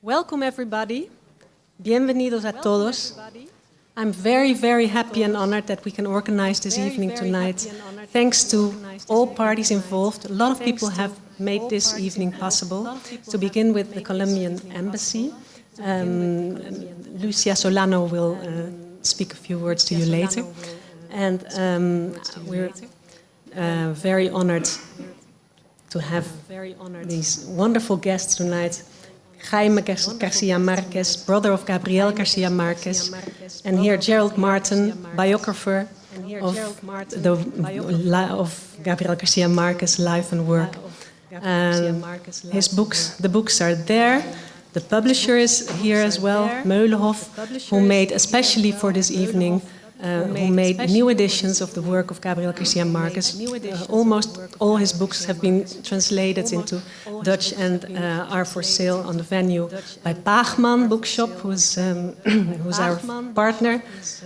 Welcome everybody. Bienvenidos a todos. I'm very, very happy and honored that we can organize this evening tonight. Thanks to all parties involved. A lot of people have made this evening possible. To begin with the Colombian Embassy. Lucia Solano will speak a few words to you later. And we're very honored to have these wonderful guests tonight. Jaime Garcia Marquez, brother of Gabriel Garcia Marquez, and here Gerald Martin, biographer of Gabriel Garcia Marquez' life and work. The books are there. The publisher is here as well, Meulenhof, who made especially for this evening who made new editions of the work of Gabriel Garcia Marquez. Almost all his books have been translated into Dutch and are for sale on the venue by Paagman Bookshop, who's our partner.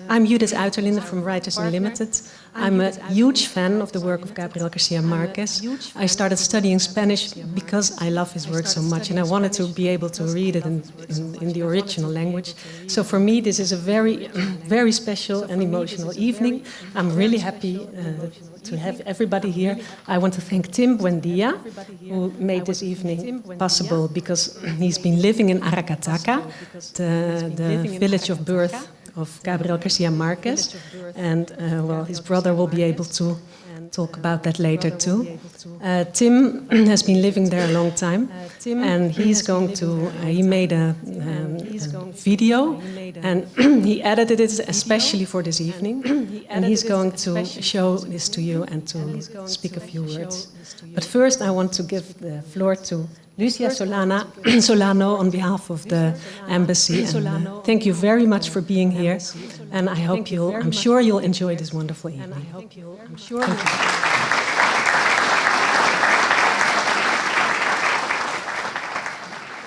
I'm Judith Uiterlinde from Writers Unlimited. I'm a huge fan of the work of Gabriel Garcia Marquez. I started studying Spanish because I love his work so much, and I wanted to be able to read it in the original language. So for me, this is a very, very special and emotional evening. I'm really happy to have everybody here. I want to thank Tim Buendia, who made this evening possible, because he's been living in Aracataca, the village of birth of Gabriel Garcia Marquez, and well, his brother will be able to talk about that later too. Tim has been living there a long time, and he's going to, he made a video, and he edited it especially for this evening, and he's going to show this to you and to speak a few words. But first I want to give the floor to Lucia Solano on behalf of the embassy. And, thank you very much for being here, and I'm sure you'll enjoy this wonderful evening. Thank you.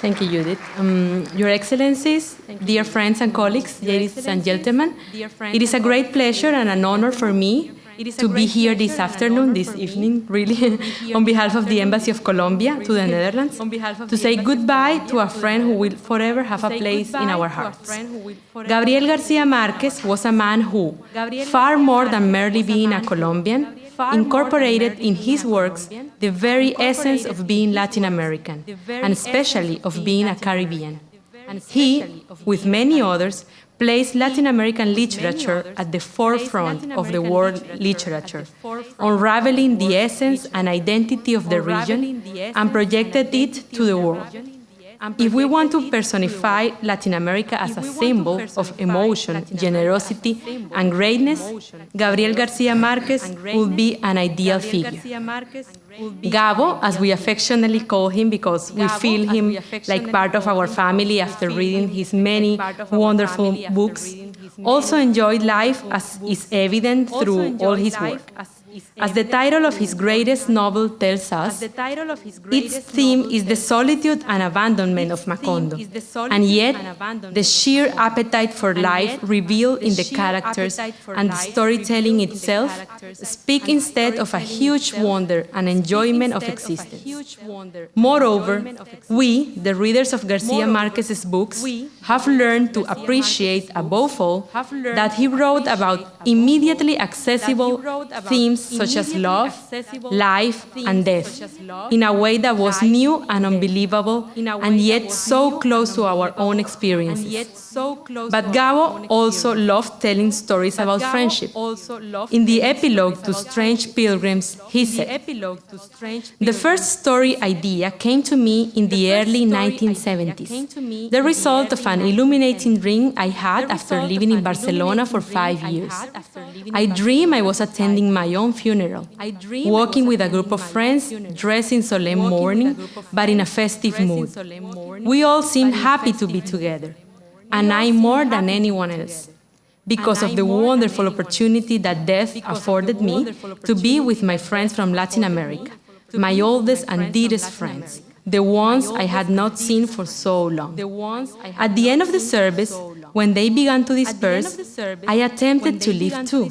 Thank you, Judith. Your Excellencies, dear friends and colleagues, ladies and gentlemen, it is a great pleasure and an honor for me to be here this afternoon, this evening, really, on behalf of the Embassy of Colombia to the Netherlands, to say goodbye to a friend who will forever have a place in our hearts. Gabriel Garcia Marquez was a man who, far more than merely being a Colombian, incorporated in his works the very essence of being Latin American, and especially of being a Caribbean. He, with many others, placed Latin American literature at the forefront of the world literature, unraveling the essence and identity of the region and projected it to the world. If we want to personify Latin America as a symbol of emotion, generosity, and greatness, Gabriel Garcia Marquez would be an ideal figure. Gabo, as we affectionately call him because we feel him like part of our family after reading his many wonderful books, also enjoyed life as is evident through all his work. As the title of his greatest novel tells us, its theme is the solitude and abandonment of Macondo, and yet the sheer appetite for life revealed in the characters and the storytelling itself speak instead of a huge wonder and enjoyment of existence. Moreover, we, the readers of Garcia Marquez's books, have learned to appreciate, above all, that he wrote about immediately accessible themes such as love, life, and death, in a way that was new and unbelievable, and yet so close to our own experiences. But Gabo also loved telling stories about friendship. In the epilogue to Strange Pilgrims, he said, "The first story idea came to me in the early 1970s, the result of an illuminating dream I had after living in Barcelona for 5 years. I dreamed I was attending my own funeral, walking with a group of friends, dressed in solemn mourning, but in a festive mood. We all seemed happy to be together, and I more than anyone else, because of the wonderful opportunity that death afforded me to be with my friends from Latin America, my oldest and dearest friends, the ones I had not seen for so long. At the end of the service, when they began to disperse, I attempted to leave too,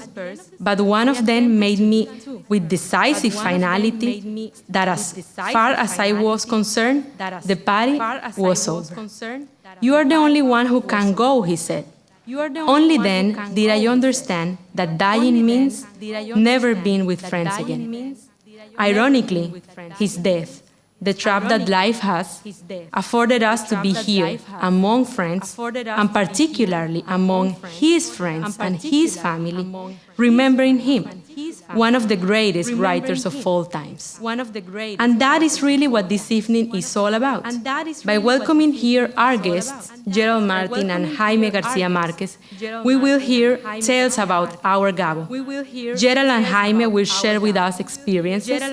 but one of them made me, with decisive finality, that as far as I was concerned, the party was over. You are the only one who can go, he said. Only then did I understand that dying means never being with friends again. Ironically, his death, the trap that life has, afforded us to be here among friends, and particularly among his friends and his family, remembering him, one of the greatest writers of all times. And that is really what this evening is all about. By welcoming here our guests, Gerald Martin and Jaime Garcia Marquez, we will hear tales about our Gabo. Gerald and Jaime will share with us experiences,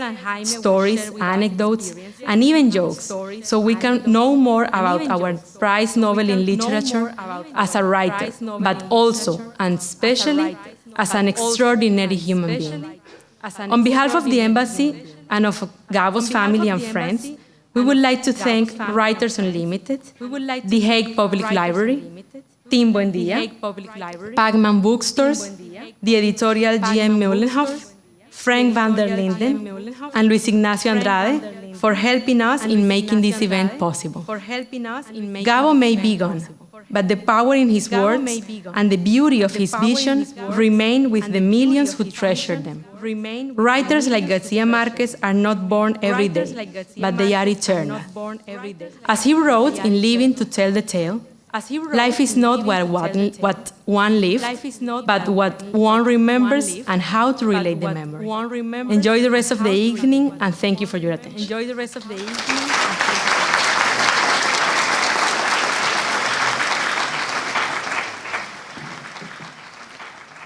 stories, anecdotes, and even jokes, so we can know more about our prize novel in literature as a writer, but also, and especially, as an extraordinary human being. On behalf of the Embassy and of Gabo's family and friends, we would like to thank Writers Unlimited, the Hague Public Library, Team Buendia, Pacman Bookstores, the editorial GM Mullenhoff, Frank van der Linden, and Luis Ignacio Andrade for helping us in making this event possible. Gabo may be gone, but the power in his words and the beauty of his vision remain with the millions who treasure them. Writers like Garcia Marquez are not born every day, but they are eternal. As he wrote in Living to Tell the Tale, life is not what one lives, but what one remembers and how to relate the memory. Enjoy the rest of the evening, and thank you for your attention.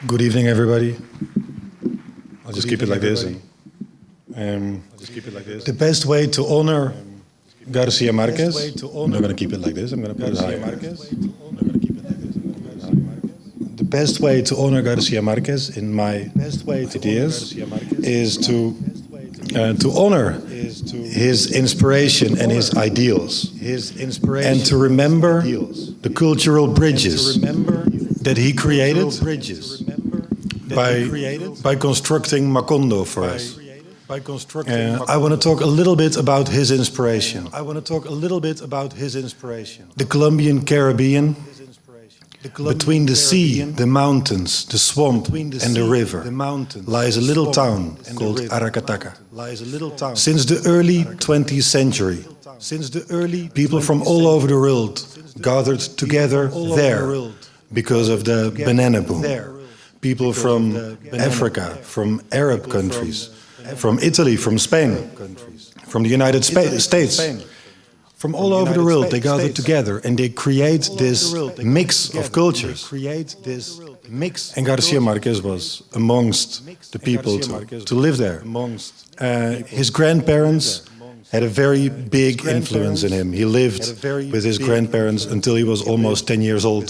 Good evening, everybody. I'll just keep it like this. The best way to honor Garcia Marquez, I'm not going to keep it like this, I'm going to put it higher. The best way to honor Garcia Marquez, in my ideas, is to honor his inspiration and his ideals, and to remember the cultural bridges that he created by constructing Macondo for us. I want to talk a little bit about his inspiration. The Colombian Caribbean, between the sea, the mountains, the swamp, and the river, lies a little town called Aracataca. Since the early 20th century, people from all over the world gathered together there because of the banana boom. People from Africa, from Arab countries, from Italy, from Spain, from the United States, from all over the world, they gather together and they create this mix of cultures. And Garcia Marquez was amongst the people to live there. His grandparents had a very big influence in him. He lived with his grandparents until he was almost 10 years old.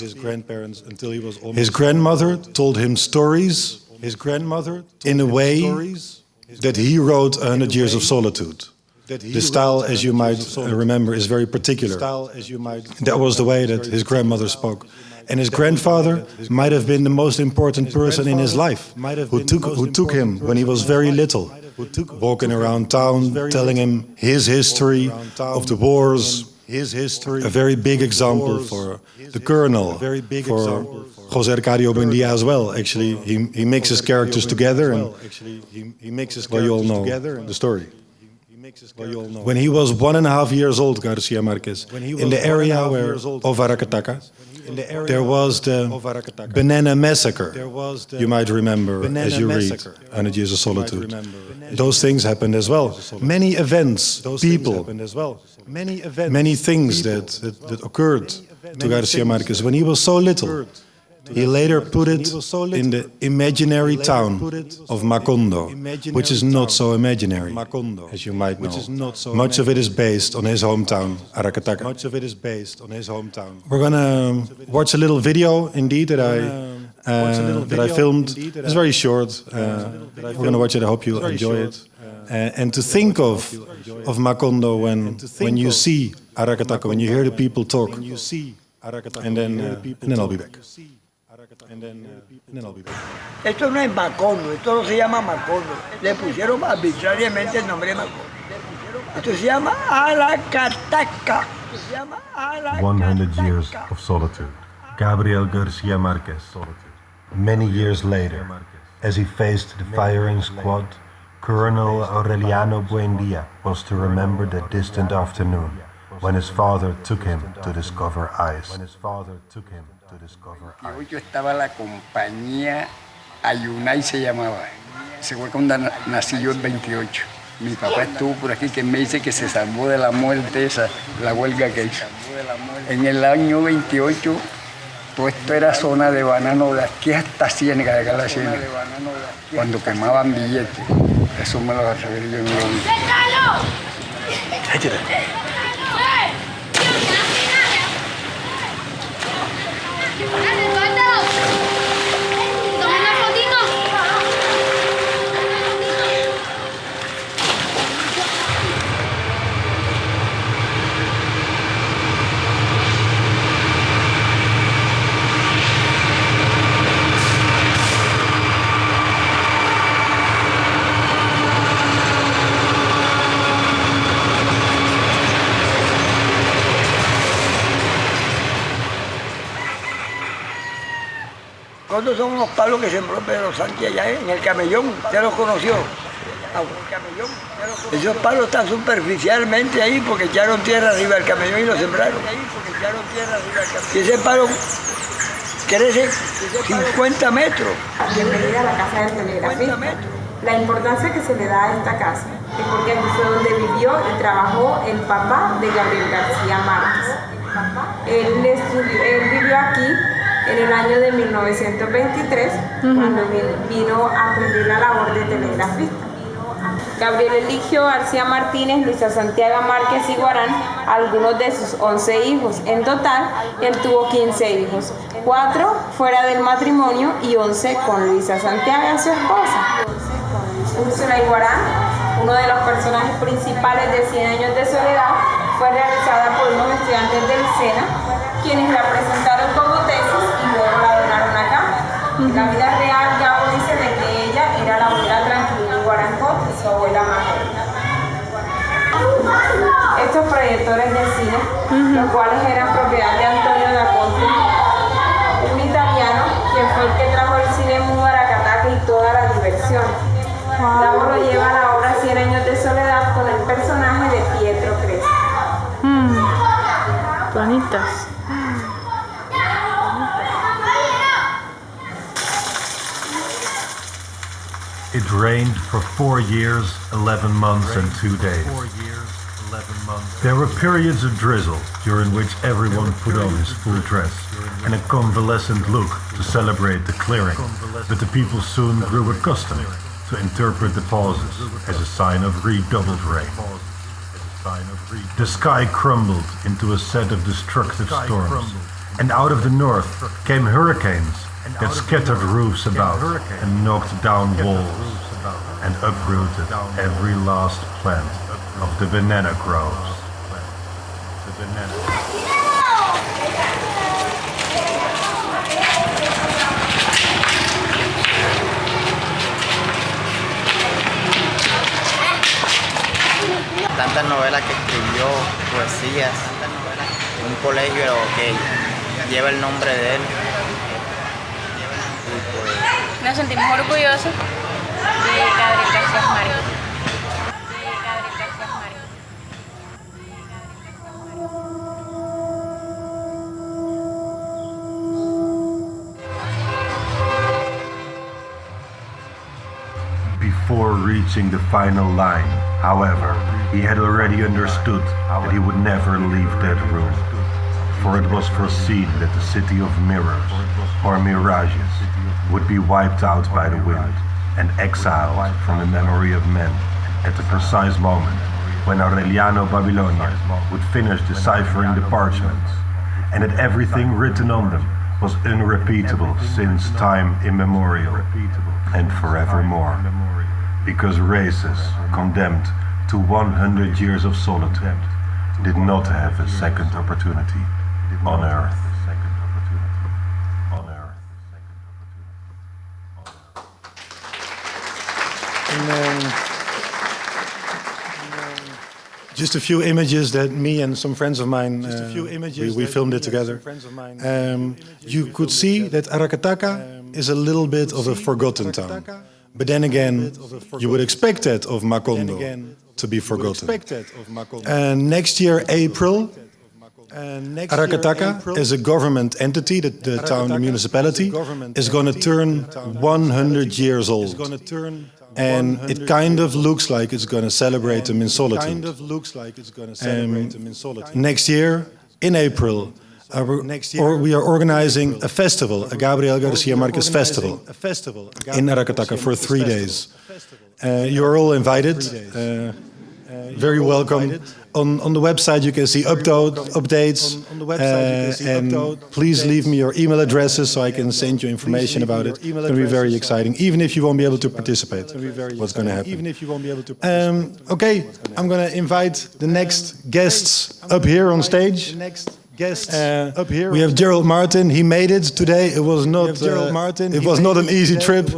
His grandmother told him stories in a way that he wrote 100 Years of Solitude. The style, as you might remember, is very particular. That was the way that his grandmother spoke. And his grandfather might have been the most important person in his life, who took him when he was very little, walking around town, telling him his history of the wars, a very big example for the Colonel, for José Arcadio Buendia as well. Actually, he mixes characters together, and well, you all know the story. When he was 1.5 years old, Garcia Marquez, in the area of Aracataca, there was the Banana Massacre. You might remember as you read 100 Years of Solitude. Those things happened as well. Many events, people, many things that occurred to Garcia Marquez when he was so little. He later put it in the imaginary town of Macondo, which is not so imaginary, as you might know. Much of it is based on his hometown, Aracataca. We're going to watch a little video, indeed, that I filmed. It's very short. We're going to watch it. I hope you enjoy it. And to think of Macondo when you see Aracataca, when you hear the people talk, and then I'll be back. Esto no es Macondo, esto no se llama Macondo. Le pusieron arbitrariamente el nombre de Macondo. Esto se llama Aracataca. 100 years of solitude. Gabriel Garcia Marquez. Many years later, as he faced the firing squad, Colonel Aureliano Buendia was to remember that distant afternoon when his father took him to discover ice. Yo estaba la compañía Ayunay se llamaba. Se fue cuando nací yo el 28. Mi papá estuvo por aquí que me dice que se salvó de la muerte esa, la huelga que hizo. En el año 28, todo esto era zona de banano de aquí hasta Ciénaga, de acá a la Ciénaga. Cuando quemaban billetes. Eso me lo referí yo en mi vida. Estos son unos palos que sembró Pedro Sánchez allá en el camellón, ¿usted los conoció? Esos palos están superficialmente ahí porque echaron tierra arriba del camellón y lo sembraron. Y ese palo crece 50 metros. Bienvenida a la casa del telegrafista. La importancia que se le da a esta casa es porque aquí fue donde vivió y trabajó el papá de Gabriel García Márquez. Él vivió aquí en el año de 1923, cuando vino a cumplir la labor de telegrafista. Gabriel eligió a García Martínez, Luisa Santiago Márquez y Guarán, algunos de sus 11 hijos. En total, él tuvo 15 hijos, 4 fuera del matrimonio y 11 con Luisa Santiago, su esposa. Úrsula y Guarán, uno de los personajes principales de 100 años de soledad, fue realizada por unos estudiantes del SENA, quienes la presentaron como tesis y luego la donaron acá. En la vida real, Gabo dice de que ella era la abuela Tranquilina Guarancot y su abuela materna. Estos proyectores de cine, los cuales eran propiedad de Antonio da Conte, un italiano, quien fue el que trajo el cine mudo a Aracataca y toda la diversión. Gabo lo lleva a la obra 100 años de soledad con el personaje de Pietro Crespo. Bonitas. It rained for 4 years, 11 months and 2 days. There were periods of drizzle, during which everyone put on his full dress and a convalescent look to celebrate the clearing, but the people soon grew accustomed to interpret the pauses as a sign of redoubled rain. The sky crumbled into a set of destructive storms, and out of the north came hurricanes that scattered roofs about and knocked down walls and uprooted every last plant of the banana groves. Tantas novelas que escribió, poesías, un colegio que lleva el nombre de él. Nos sentimos orgullosos de Gabriel García Márquez. Before reaching the final line, however, he had already understood that he would never leave that room, for it was foreseen that the city of mirrors, or mirages, would be wiped out by the wind and exiled from the memory of men at the precise moment when Aureliano Babilonia would finish deciphering the parchments, and that everything written on them was unrepeatable since time immemorial and forevermore, because races condemned to 100 years of solitude did not have a second opportunity on earth. Just a few images that me and some friends of mine, we filmed it together. You could see that Aracataca is a little bit of a forgotten town. But then again, you would expect that of Macondo to be forgotten. Next year, April, Aracataca, as a government entity, the town, the municipality, is going to turn 100 years old. And it kind of looks like it's going to celebrate them in solitude. Next year, in April, we are organizing a festival, a Gabriel Garcia Marquez festival, in Aracataca for 3 days. You are all invited. Very welcome. On the website you can see updates, and please leave me your email addresses so I can send you information about it. It's going to be very exciting, even if you won't be able to participate. What's going to happen? Okay, I'm going to invite the next guests up here on stage. We have Gerald Martin. He made it today. It was not. It was not an easy trip.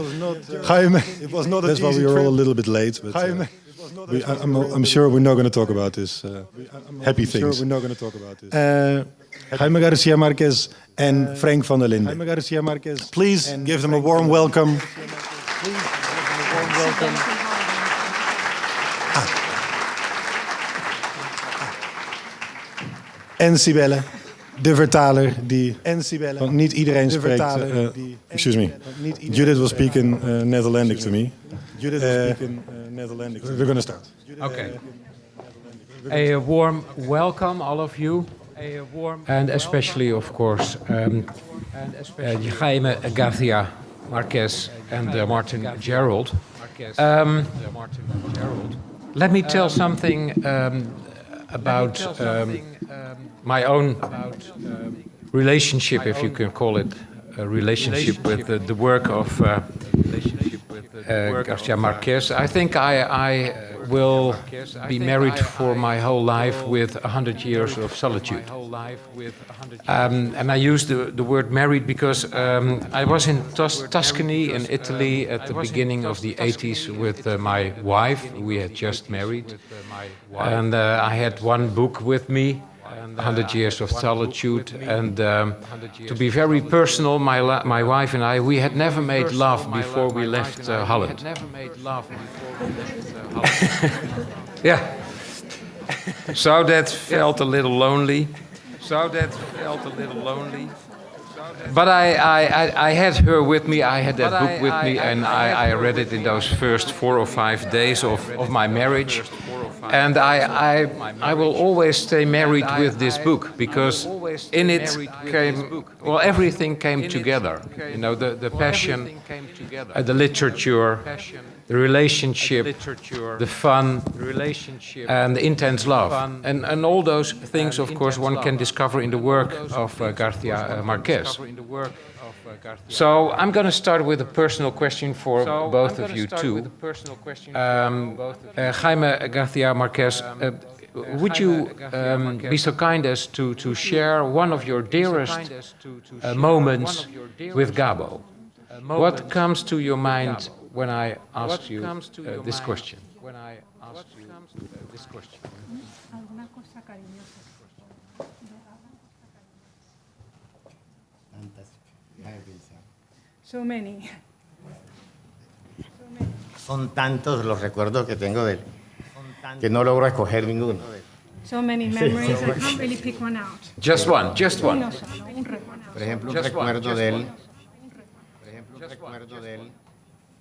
Jaime. That's why we were all a little bit late. But, I'm sure we're not going to talk about this happy things. Jaime Garcia Marquez and Frank van der Linden. Please give them a warm welcome. En Sibelle, de vertaler die... Want niet iedereen spreekt... excuse me. Judith was speaking Netherlandic to me. We're going to start. Okay. A warm welcome, all of you. And especially, of course, Jaime Garcia Marquez and Martin Gerald. Let me tell something about my own relationship, if you can call it a relationship with the work of Garcia Marquez. I think I will be married for my whole life with 100 years of solitude. And I use the word married because I was in Tuscany in Italy at the beginning of the 80s with my wife. We had just married. And I had one book with me, 100 Years of Solitude, and to be very personal, my wife and I, we had never made love before we left Holland. Yeah. So that felt a little lonely. But I had her with me, I had that book with me, and I read it in those first 4 or 5 days of my marriage. And I will always stay married with this book, because in it came, well, everything came together. You know, the passion, the literature, the relationship, the fun, and the intense love. And all those things, of course, one can discover in the work of Garcia Marquez. So I'm going to start with a personal question for both of you too. Jaime Garcia Marquez, would you be so kind as to share one of your dearest moments with Gabo? What comes to your mind when I ask you this question? So many. Son tantos los recuerdos que tengo de él que no logro escoger ninguno. So many memories, I can't really pick one out. Just one. Por ejemplo, un recuerdo de él.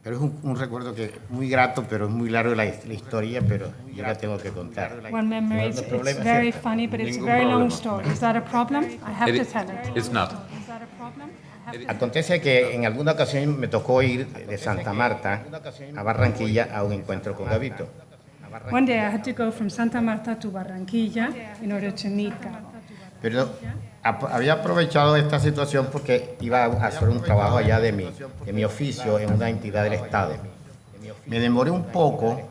Pero es un recuerdo que muy grato, pero es muy largo la historia, pero yo la tengo que contar. One memory, it's very funny, but it's a very long story. Is that a problem? I have to tell it. It's not. Is that a problem? Acontece que en alguna ocasión me tocó ir de Santa Marta a Barranquilla a un encuentro con Gabito. One day I had to go from Santa Marta to Barranquilla in order to meet Gabo. Pero había aprovechado esta situación porque iba a hacer un trabajo allá de mi oficio en una entidad del Estado. Me demoré un poco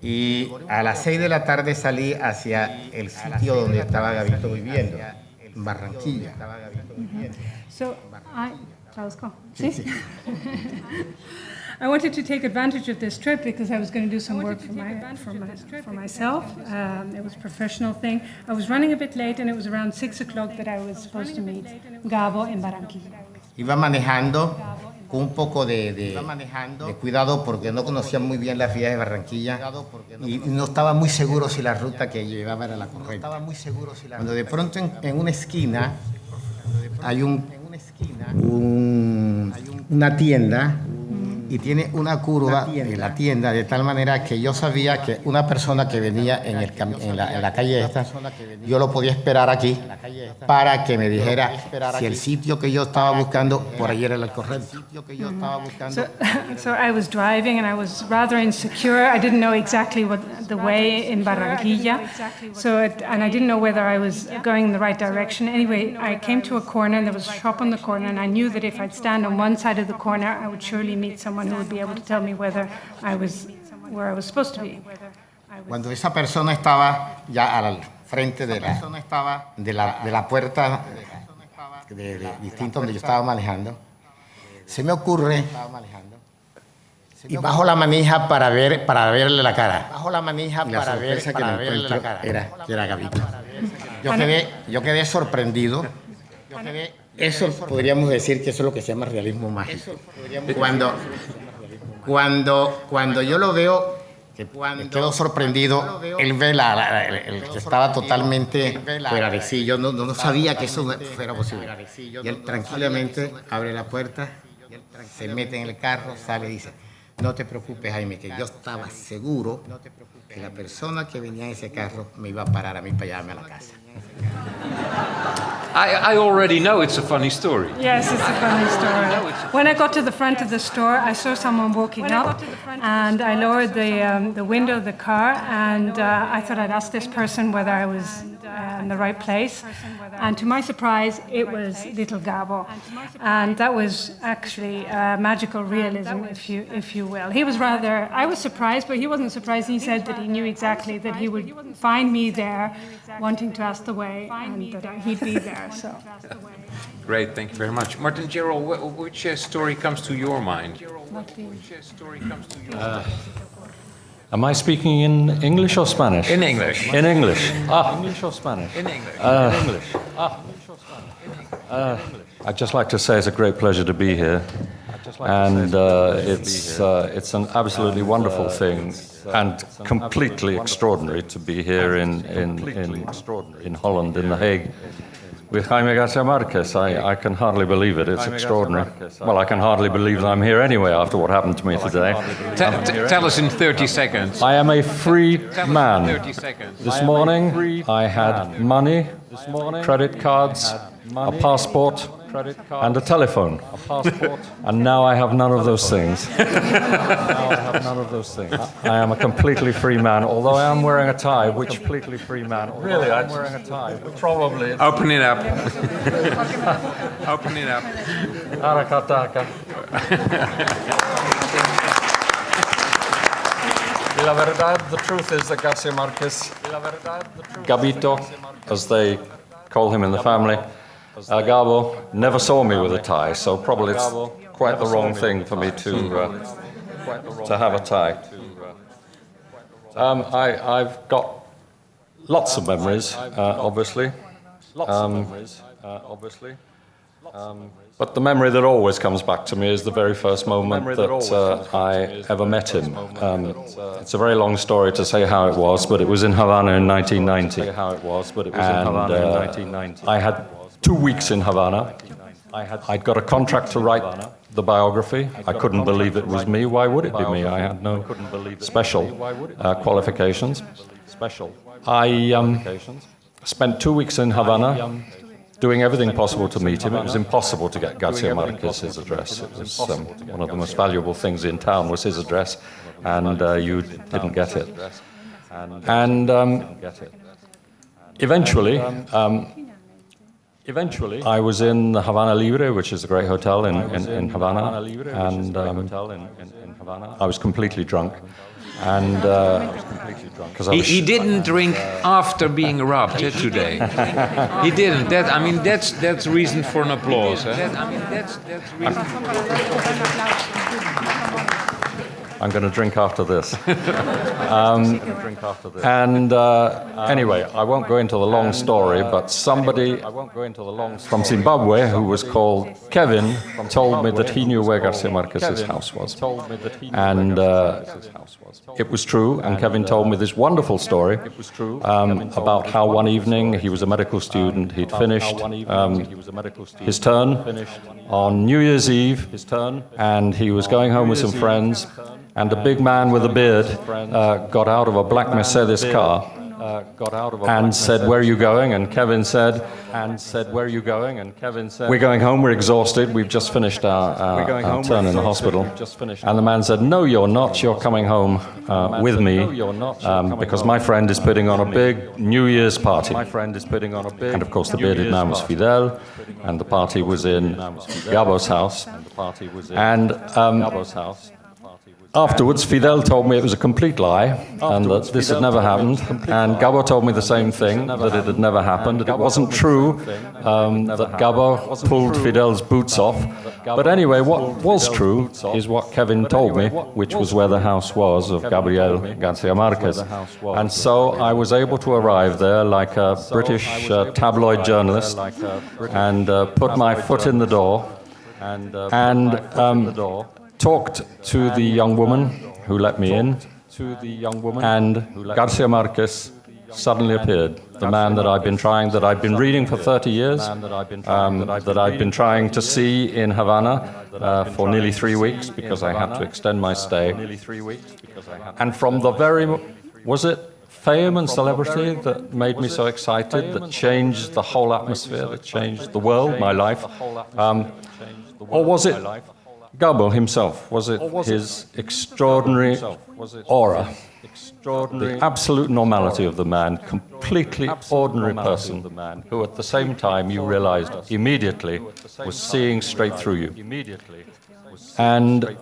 y a las 6 de la tarde salí hacia el sitio donde estaba Gabito viviendo, en Barranquilla. So I, ¿Sí? I wanted to take advantage of this trip because I was going to do some work for myself. It was a professional thing. I was running a bit late and it was around 6 o'clock that I was supposed to meet Gabo in Barranquilla. Iba manejando con un poco de cuidado porque no conocía muy bien las vías de Barranquilla y no estaba muy seguro si la ruta que llevaba era la correcta. Cuando de pronto en una esquina hay una tienda y tiene una curva en la tienda de tal manera que yo sabía que una persona que venía en la calle esta, yo lo podía esperar aquí para que me dijera si el sitio que yo estaba buscando por ahí era el correcto. So I was driving and I was rather insecure. I didn't know exactly what the way in Barranquilla, and I didn't know whether I was going in the right direction. Anyway, I came to a corner and there was a shop on the corner, and I knew that if I'd stand on one side of the corner, I would surely meet someone who would be able to tell me whether I was where I was supposed to be. Cuando esa persona estaba ya al frente de la puerta distinta donde yo estaba manejando, se me ocurre y bajo la manija para verle la cara. Y la sorpresa que me encuentro era Gabito. Yo quedé sorprendido. Eso podríamos decir que eso es lo que se llama realismo mágico. Cuando yo lo veo, quedo sorprendido, él ve el que estaba totalmente fuera de sí. Yo no sabía que eso fuera posible. Y él tranquilamente abre la puerta, se mete en el carro, sale y dice: no te preocupes, Jaime, que yo estaba seguro que la persona que venía en ese carro me iba a parar a mí para llevarme a la casa. I already know it's a funny story. Yes, it's a funny story. When I got to the front of the store, I saw someone walking up, and I lowered the window of the car, and I thought I'd ask this person whether I was in the right place. And to my surprise, it was little Gabo, and that was actually magical realism, if you will. I was surprised, but he wasn't surprised. He said that he knew exactly that he would find me there, wanting to ask the way, and that he'd be there. So. Great, thank you very much. Martin, Gerald, which story comes to your mind? Am I speaking in English or Spanish? In English. In English. English or Spanish? In English. I'd just like to say it's a great pleasure to be here. And it's an absolutely wonderful thing and completely extraordinary to be here in Holland, in The Hague, with Jaime Garcia Marquez. I can hardly believe it. It's extraordinary. Well, I can hardly believe that I'm here anyway after what happened to me today. Tell us in 30 seconds. I am a free man. This morning I had money, credit cards, a passport, and a telephone. And now I have none of those things. I am a completely free man, although I am wearing a tie, which completely free man. Really, I'm wearing a tie. Probably. Open it up. Open it up. Arakataka. Y la verdad, the truth is that Garcia Marquez, Gabito, as they call him in the family, Gabo, never saw me with a tie, so probably it's quite the wrong thing for me to have a tie. I've got lots of memories, obviously. But the memory that always comes back to me is the very first moment that I ever met him. It's a very long story to say how it was, but it was in Havana in 1990. I had 2 weeks in Havana. I'd got a contract to write the biography. I couldn't believe it was me. Why would it be me? I had no special qualifications. I spent 2 weeks in Havana doing everything possible to meet him. It was impossible to get Garcia Marquez's address. It was one of the most valuable things in town was his address, and you didn't get it. And eventually, I was in the Havana Libre, which is a great hotel in Havana, and I was completely drunk. And he didn't drink after being robbed today. He didn't. That's reason for an applause. I'm going to drink after this. Anyway, I won't go into the long story, but somebody from Zimbabwe who was called Kevin told me that he knew where Garcia Marquez's house was. And it was true, and Kevin told me this wonderful story about how one evening he was a medical student, he'd finished his turn on New Year's Eve, and he was going home with some friends, and a big man with a beard got out of a black Mercedes car and said, "Where are you going?" And Kevin said, "Where are you going?" And Kevin said, "We're going home, we're exhausted, we've just finished our turn in the hospital." And the man said, "No, you're not, you're coming home with me, because my friend is putting on a big New Year's party." And of course the bearded man was Fidel, and the party was in Gabo's house. And afterwards, Fidel told me it was a complete lie and that this had never happened. And Gabo told me the same thing, that it had never happened. It wasn't true that Gabo pulled Fidel's boots off. But anyway, what was true is what Kevin told me, which was where the house was of Gabriel Garcia Marquez. And so I was able to arrive there like a British tabloid journalist and put my foot in the door and talked to the young woman who let me in, and Garcia Marquez suddenly appeared. The man that I've been reading for 30 years, that I've been trying to see in Havana for nearly 3 weeks because I had to extend my stay. And from the was it fame and celebrity that made me so excited, that changed the whole atmosphere, that changed the world, my life? Or was it Gabo himself? Was it his extraordinary aura, the absolute normality of the man, completely ordinary person, who at the same time you realized immediately was seeing straight through you? And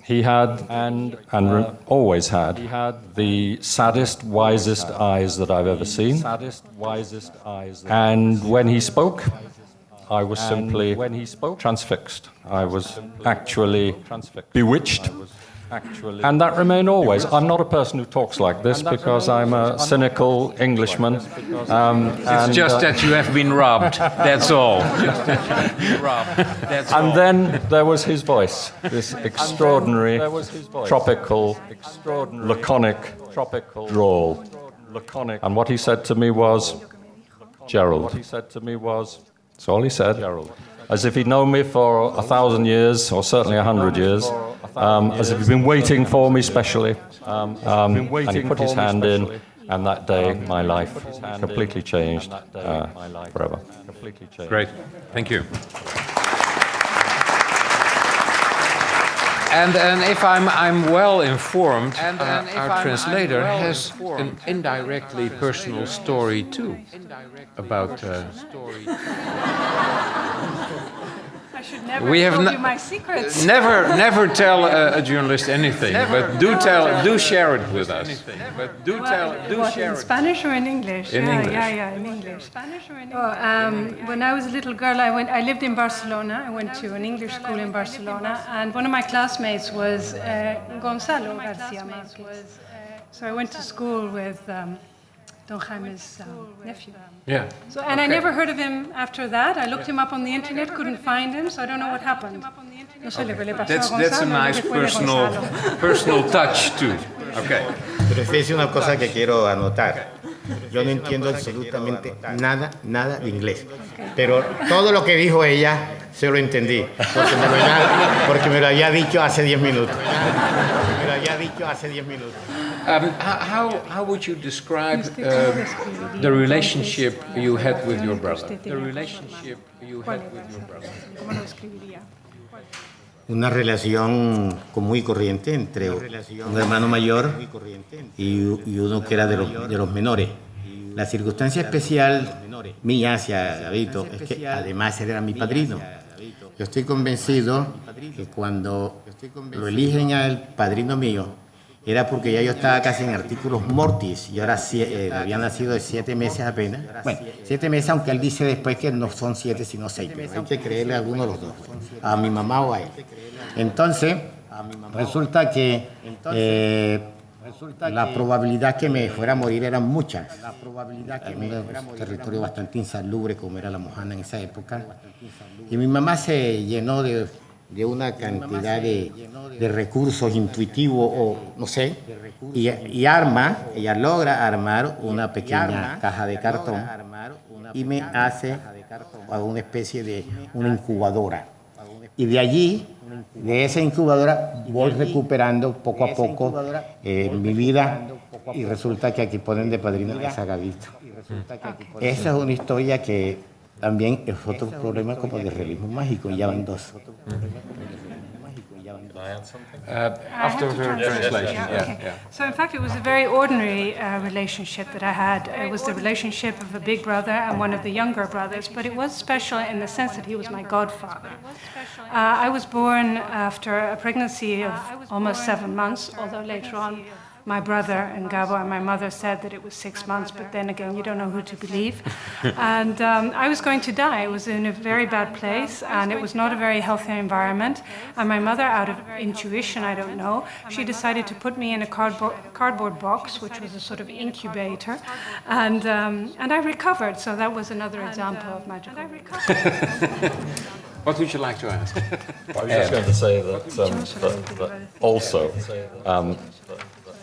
he had, and always had, the saddest, wisest eyes that I've ever seen. And when he spoke, I was simply transfixed. I was actually bewitched. And that remained always. I'm not a person who talks like this because I'm a cynical Englishman. It's just that you have been robbed, that's all. And then there was his voice, this extraordinary, tropical, laconic drawl. And what he said to me was, "Gerald." That's all he said, as if he'd known me for 1,000 years, or certainly 100 years, as if he'd been waiting for me specially. And he put his hand in, and that day my life completely changed forever. Great, thank you. And if I'm well informed, our translator has an indirectly personal story too about. I should never tell you my secrets. Never tell a journalist anything, but do share it with us. In Spanish or in English? In English. Yeah, in English. Spanish or in English? When I was a little girl, I lived in Barcelona. I went to an English school in Barcelona, and one of my classmates was Gonzalo Garcia Marquez. So I went to school with Don Jaime's nephew. Yeah. So, and I never heard of him after that. I looked him up on the internet, couldn't find him, so I don't know what happened. No sé lo que le pasó a Gonzalo. That's a nice personal touch too. Okay. Pero fíjese una cosa que quiero anotar. Yo no entiendo absolutamente nada de inglés. Pero todo lo que dijo ella se lo entendí. Porque me lo había dicho hace 10 minutos. How would you describe the relationship you had with your brother? Una relación común y corriente entre un hermano mayor y uno que era de los menores. La circunstancia especial mía hacia Gabito es que además él era mi padrino. Yo estoy convencido que cuando lo eligen al padrino mío era porque ya yo estaba casi en artículos mortis y ahora había nacido de 7 meses apenas. Bueno, 7 meses, aunque él dice después que no son 7 sino 6, pero hay que creerle a alguno de los dos, a mi mamá o a él. Entonces, Resulta que la probabilidad que me fuera a morir eran muchas. En un territorio bastante insalubre como era La Mojana en esa época. Y mi mamá se llenó de una cantidad de recursos intuitivos o no sé, y ella logra armar una pequeña caja de cartón y me hace una especie de una incubadora. Y de allí, de esa incubadora, voy recuperando poco a poco mi vida y resulta que aquí ponen de padrino a Zagadito. Esa es una historia que también es otro problema como de realismo mágico, ya van dos. After her translation, Okay. So in fact, it was a very ordinary relationship that I had. It was the relationship of a big brother and one of the younger brothers, but it was special in the sense that he was my godfather. I was born after a pregnancy of almost 7 months, although later on my brother and Gabo and my mother said that it was 6 months, but then again, you don't know who to believe. And I was going to die. I was in a very bad place, and it was not a very healthy environment. And my mother, out of intuition, I don't know, she decided to put me in a cardboard box, which was a sort of incubator, and I recovered. So that was another example of magical. What would you like to ask? I was just going to say that also,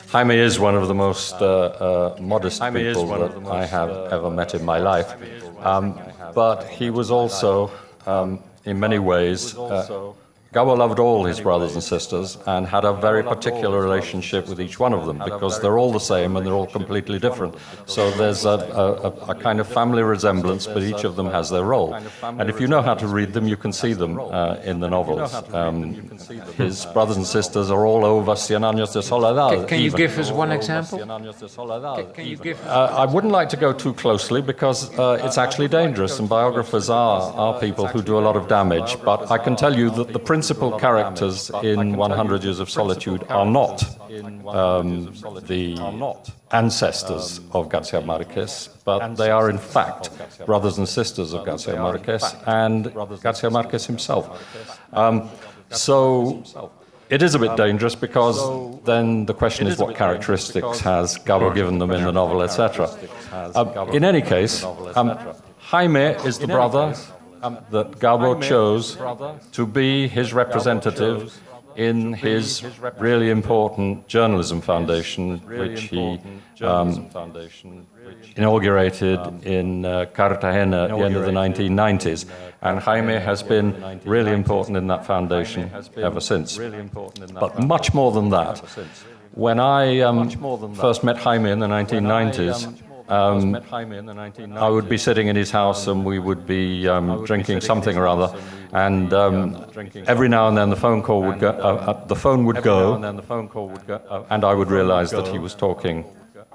Jaime is one of the most modest people that I have ever met in my life. But he was also, in many ways, Gabo loved all his brothers and sisters and had a very particular relationship with each one of them because they're all the same and they're all completely different. So there's a kind of family resemblance, but each of them has their role. And if you know how to read them, you can see them in the novels. His brothers and sisters are all over Cien Años de Soledad. Can you give us one example? I wouldn't like to go too closely because it's actually dangerous and biographers are people who do a lot of damage, but I can tell you that the principal characters in 100 Years of Solitude are not the ancestors of Garcia Marquez, but they are in fact brothers and sisters of Garcia Marquez and Garcia Marquez himself. So it is a bit dangerous because then the question is what characteristics has Gabo given them in the novel, etc. In any case, Jaime is the brother that Gabo chose to be his representative in his really important journalism foundation, which he inaugurated in Cartagena at the end of the 1990s. And Jaime has been really important in that foundation ever since. But much more than that, when I first met Jaime in the 1990s, I would be sitting in his house and we would be drinking something or other, and every now and then the phone would go, and I would realize that he was talking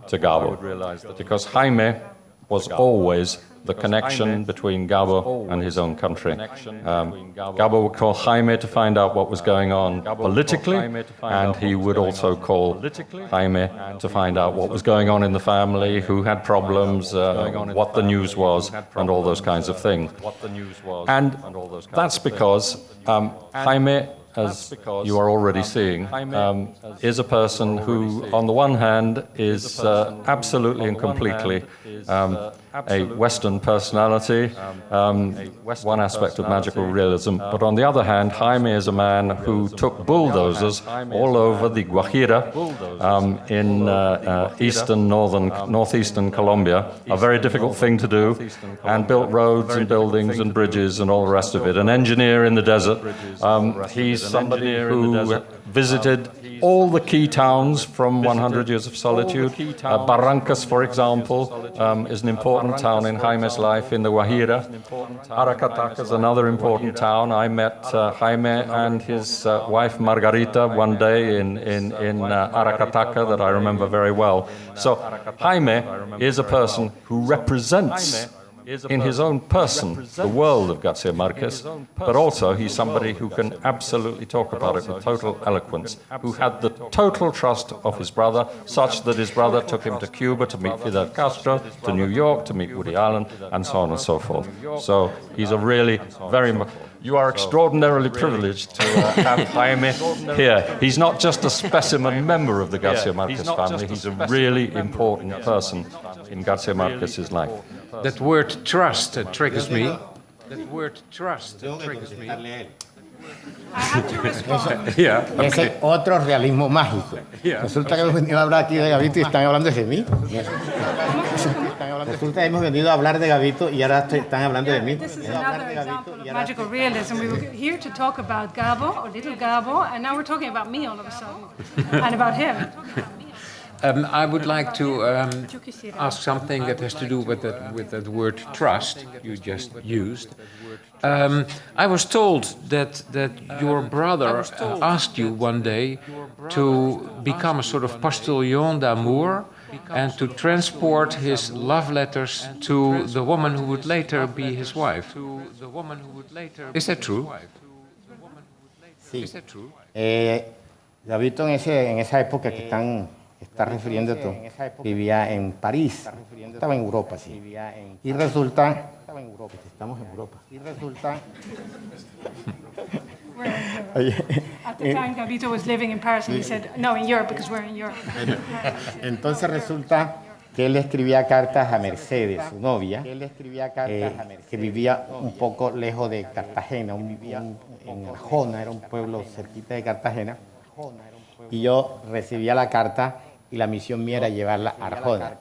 to Gabo, because Jaime was always the connection between Gabo and his own country. Gabo would call Jaime to find out what was going on politically, and he would also call Jaime to find out what was going on in the family, who had problems, what the news was, and all those kinds of things. And that's because Jaime, as you are already seeing, is a person who, on the one hand, is absolutely and completely a Western personality, one aspect of magical realism, but on the other hand, Jaime is a man who took bulldozers all over the Guajira in northeastern Colombia, a very difficult thing to do, and built roads and buildings and bridges and all the rest of it. An engineer in the desert. He's somebody who visited all the key towns from 100 Years of Solitude. Barrancas, for example, is an important town in Jaime's life in the Guajira. Aracataca is another important town. I met Jaime and his wife Margarita one day in Aracataca that I remember very well. So Jaime is a person who represents in his own person, the world of Garcia Marquez, but also he's somebody who can absolutely talk about it with total eloquence, who had the total trust of his brother, such that his brother took him to Cuba to meet Fidel Castro, to New York to meet Woody Allen, and so on and so forth. So he's a really very much... You are extraordinarily privileged to have Jaime here. He's not just a specimen member of the Garcia Marquez family, he's a really important person in Garcia Marquez's life. That word trust triggers me. That word trust triggers me. Yeah, okay. Ese otro realismo mágico. Resulta que hemos venido a hablar aquí de Gabito y están hablando de mí. Resulta que hemos venido a hablar de Gabito y ahora están hablando de mí. This is another example of magical realism. We were here to talk about Gabo, or little Gabo, and now we're talking about me all of a sudden, and about him. I would like to ask something that has to do with that word trust you just used. I was told that your brother asked you one day to become a sort of postillon d'amour and to transport his love letters to the woman who would later be his wife. Is that true? Sí. Gabito en esa época que estás refiriendo tú, vivía en París, estaba en Europa, sí. Y resulta, estamos en Europa. Y resulta, At the time, Gabito was living in Paris, and he said, "No, in Europe, because we're in Europe." Entonces resulta que él escribía cartas a Mercedes, su novia, que vivía un poco lejos de Cartagena, en Arjona, era un pueblo cerquita de Cartagena. Y yo recibía la carta y la misión mía era llevarla a Arjona.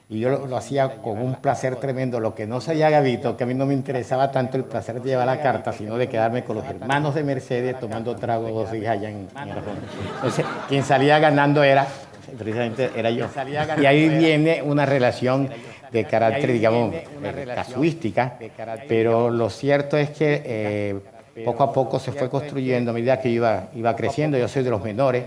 Y yo lo hacía con un placer tremendo. Lo que no sabía Gabito, que a mí no me interesaba tanto el placer de llevar la carta, sino de quedarme con los hermanos de Mercedes tomando trago 2 días allá en Arjona. Entonces, quien salía ganando precisamente era yo. Y ahí viene una relación de carácter, digamos, casuística, pero lo cierto es que poco a poco se fue construyendo a medida que iba creciendo. Yo soy de los menores,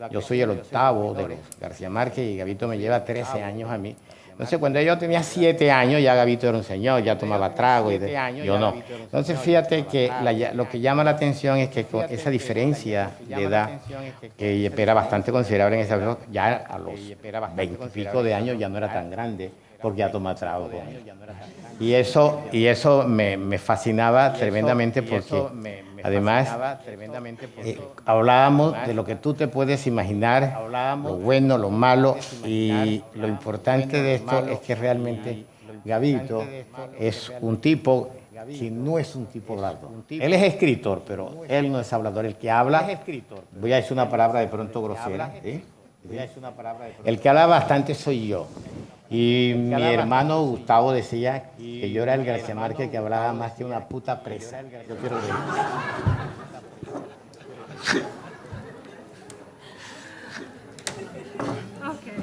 yo soy el octavo de los García Márquez y Gabito me lleva 13 años a mí. Entonces, cuando yo tenía 7 años, ya Gabito era un señor, ya tomaba trago y yo no. Entonces, fíjate que lo que llama la atención es que con esa diferencia de edad, que era bastante considerable en esa época, ya a los 20 y pico de años ya no era tan grande, porque ya tomaba trago. Y eso me fascinaba tremendamente porque además hablábamos de lo que tú te puedes imaginar, lo bueno, lo malo, y lo importante de esto es que realmente Gabito es un tipo que no es un tipo hablador. Él es escritor, pero él no es hablador. El que habla, voy a decir una palabra de pronto grosera, el que habla bastante soy yo. Y mi hermano Gustavo decía que yo era el García Márquez que hablaba más que una puta presa. Yo quiero ver. Okay,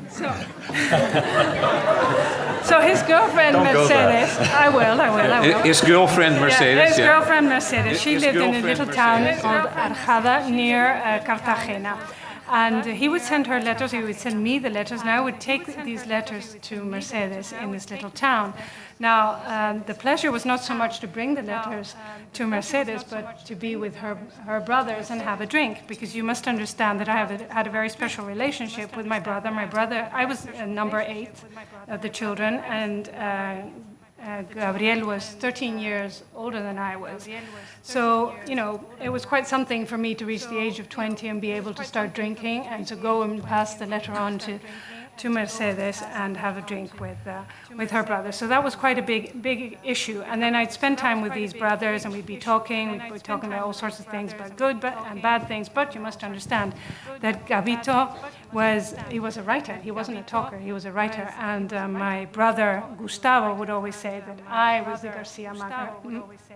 so his girlfriend Mercedes, I will. His girlfriend Mercedes. His girlfriend Mercedes. She lived in a little town called Arjada near Cartagena. And he would send her letters, he would send me the letters, and I would take these letters to Mercedes in this little town. Now, the pleasure was not so much to bring the letters to Mercedes, but to be with her brothers and have a drink, because you must understand that I had a very special relationship with my brother. I was number 8 of the children, and Gabriel was 13 years older than I was. So, it was quite something for me to reach the age of 20 and be able to start drinking and to go and pass the letter on to Mercedes and have a drink with her brother. So that was quite a big issue. And then I'd spend time with these brothers and we'd be talking about all sorts of things, about good and bad things. But you must understand that Gabito was a writer. He wasn't a talker, he was a writer. And my brother Gustavo would always say that I was the Garcia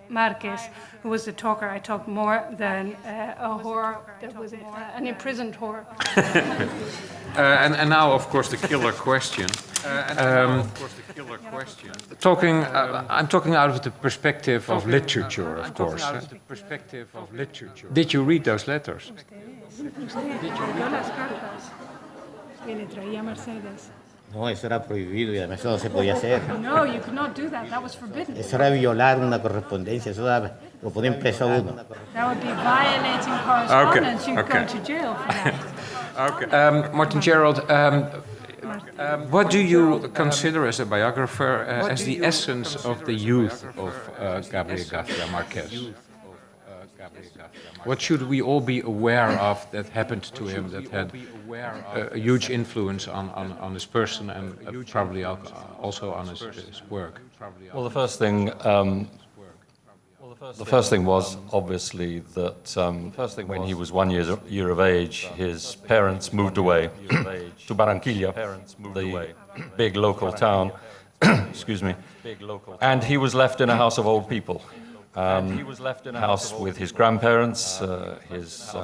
Marquez who was the talker. I talked more than a whore that was an imprisoned whore. And now, of course, the killer question. I'm talking out of the perspective of literature, of course. Did you read those letters? No, eso era prohibido y además eso no se podía hacer. No, you could not do that. That was forbidden. Eso era violar una correspondencia, eso lo ponen preso a uno. That would be violating correspondence. You'd go to jail for that. Martin Gerald, what do you consider as a biographer as the essence of the youth of Gabriel Garcia Marquez? What should we all be aware of that happened to him that had a huge influence on his person and probably also on his work? Well, the first thing was obviously that when he was 1 year of age, his parents moved away to Barranquilla, the big local town, excuse me, and he was left in a house of old people. He was left in a house with his grandparents, his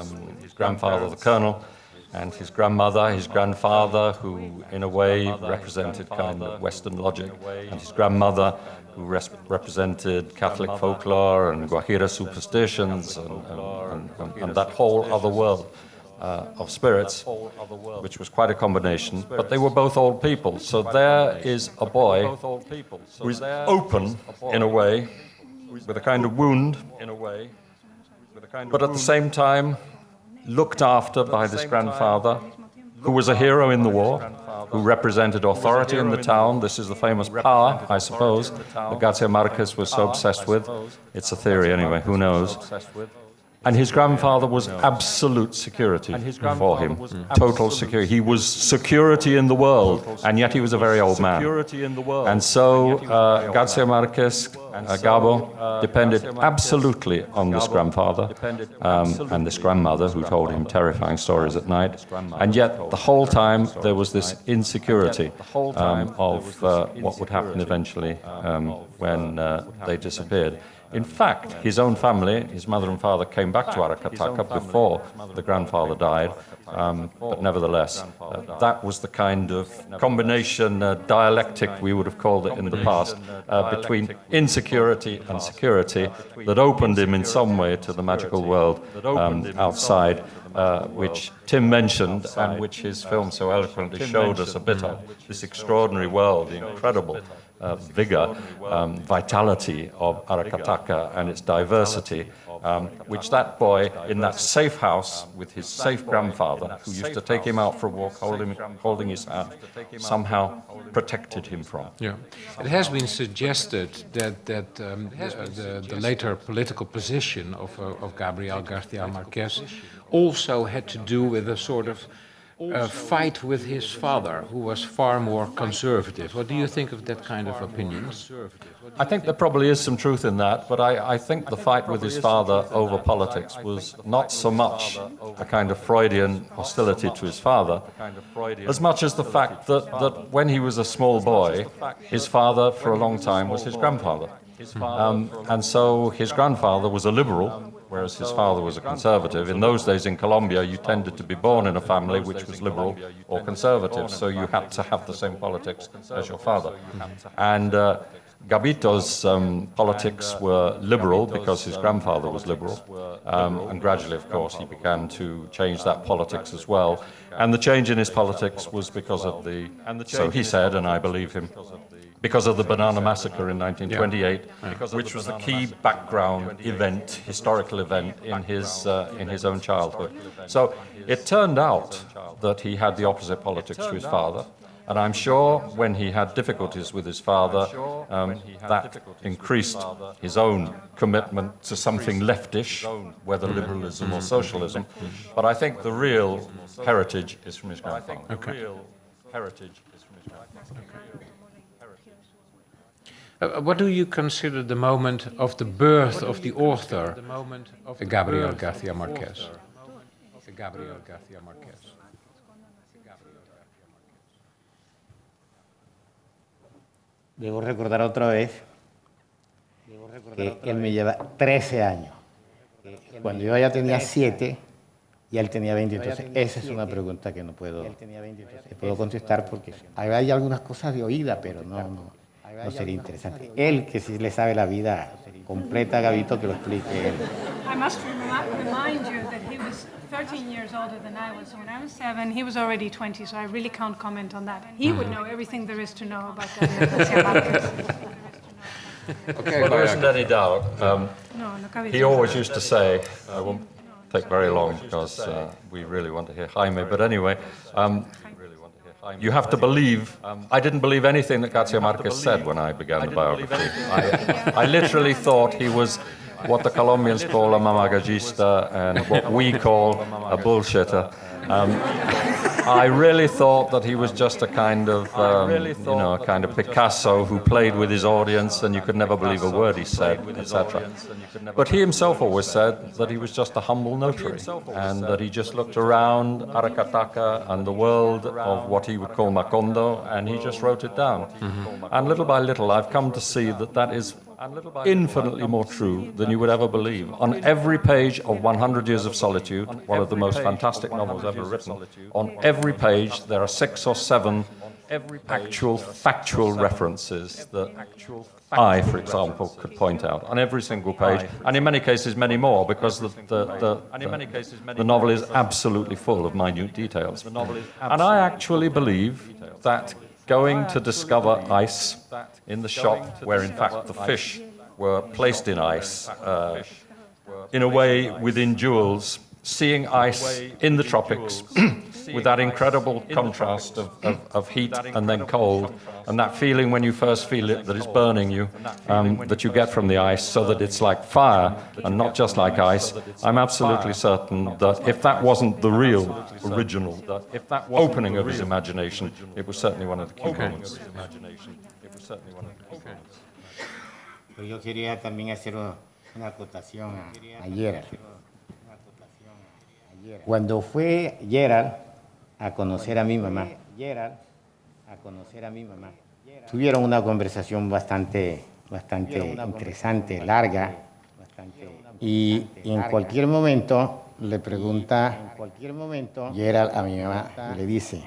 grandfather, the colonel, and his grandmother, his grandfather, who in a way represented kind of Western logic, and his grandmother, who represented Catholic folklore and Guajira superstitions and that whole other world of spirits, which was quite a combination. But they were both old people, so there is a boy who is open in a way, with a kind of wound, but at the same time looked after by this grandfather, who was a hero in the war, who represented authority in the town. This is the famous power, I suppose, that Garcia Marquez was so obsessed with. It's a theory anyway, who knows. And his grandfather was absolute security for him, total security. He was security in the world, and yet he was a very old man. And so Garcia Marquez, Gabo, depended absolutely on this grandfather and this grandmother who told him terrifying stories at night. And yet the whole time there was this insecurity of what would happen eventually when they disappeared. In fact, his own family, his mother and father, came back to Aracataca before the grandfather died, but nevertheless, that was the kind of combination, dialectic, we would have called it in the past, between insecurity and security that opened him in some way to the magical world outside, which Tim mentioned and which his film so eloquently showed us a bit of, this extraordinary world, the incredible vigor, vitality of Aracataca and its diversity, which that boy in that safe house with his safe grandfather, who used to take him out for a walk, holding his hand, somehow protected him from. Yeah, it has been suggested that the later political position of Gabriel Garcia Marquez also had to do with a sort of fight with his father, who was far more conservative. What do you think of that kind of opinion? I think there probably is some truth in that, but I think the fight with his father over politics was not so much a kind of Freudian hostility to his father, as much as the fact that when he was a small boy, his father for a long time was his grandfather. And so his grandfather was a liberal, whereas his father was a conservative. In those days in Colombia, you tended to be born in a family which was liberal or conservative, so you had to have the same politics as your father. And Gabito's politics were liberal because his grandfather was liberal, and gradually, of course, he began to change that politics as well. And the change in his politics was because of so he said, and I believe him, because of the Banana Massacre in 1928, which was the key background event, historical event in his own childhood. So it turned out that he had the opposite politics to his father, and I'm sure when he had difficulties with his father, that increased his own commitment to something leftish, whether liberalism or socialism. But I think the real heritage is from his grandfather. Okay. What do you consider the moment of the birth of the author, Gabriel Garcia Marquez? Debo recordar otra vez que él me lleva 13 años. Cuando yo ya tenía 7 y él tenía 20. Entonces, esa es una pregunta que no puedo contestar porque hay algunas cosas de oída, pero no sería interesante. Él, que sí le sabe la vida completa, Gabito, que lo explique él. I must remind you that he was 13 years older than I was. So when I was 7, he was already 20, so I really can't comment on that. And he would know everything there is to know about Gabriel Garcia Marquez. Okay, well, there isn't any doubt. He always used to say, I won't take very long because we really want to hear Jaime, but anyway, you have to believe. I didn't believe anything that Garcia Marquez said when I began the biography. I literally thought he was what the Colombians call a mamagallista and what we call a bullshitter. I really thought that he was just a kind of, a kind of Picasso who played with his audience and you could never believe a word he said, etc. But he himself always said that he was just a humble notary and that he just looked around Aracataca and the world of what he would call Macondo and he just wrote it down. And little by little I've come to see that that is infinitely more true than you would ever believe. On every page of 100 Years of Solitude, one of the most fantastic novels ever written, on every page there are 6 or 7 actual factual references that I, for example, could point out on every single page, and in many cases many more, because the novel is absolutely full of minute details. And I actually believe that going to discover ice in the shop where in fact the fish were placed in ice, in a way within jewels, seeing ice in the tropics with that incredible contrast of heat and then cold, and that feeling when you first feel it that it's burning you, that you get from the ice, so that it's like fire and not just like ice. I'm absolutely certain that if that wasn't the real, original opening of his imagination, it was certainly one of the key moments. Yo quería también hacer una acotación a Gerald. Cuando fue Gerald a conocer a mi mamá, tuvieron una conversación bastante interesante, larga, y en cualquier momento le pregunta Gerald a mi mamá, y le dice,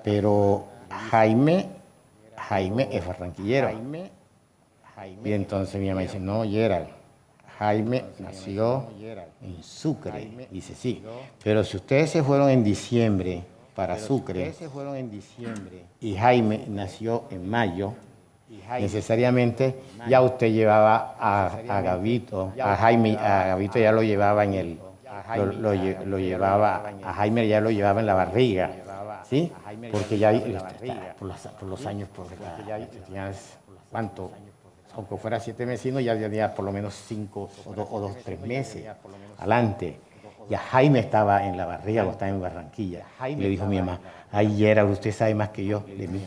pero Jaime es barranquillero. Y entonces mi mamá dice, no, Gerald, Jaime nació en Sucre. Dice, sí, pero si ustedes se fueron en diciembre para Sucre y Jaime nació en mayo, necesariamente ya usted llevaba a Gabito, a Gabito ya lo llevaba en el, lo llevaba, a Jaime ya lo llevaba en la barriga, ¿sí? Porque ya por los años, ¿cuánto? Aunque fuera 7 meses, ya tenía por lo menos 5 o 2, 3 meses adelante. Ya Jaime estaba en la barriga o estaba en Barranquilla. Y le dijo a mi mamá, ay, Gerald, usted sabe más que yo de mí.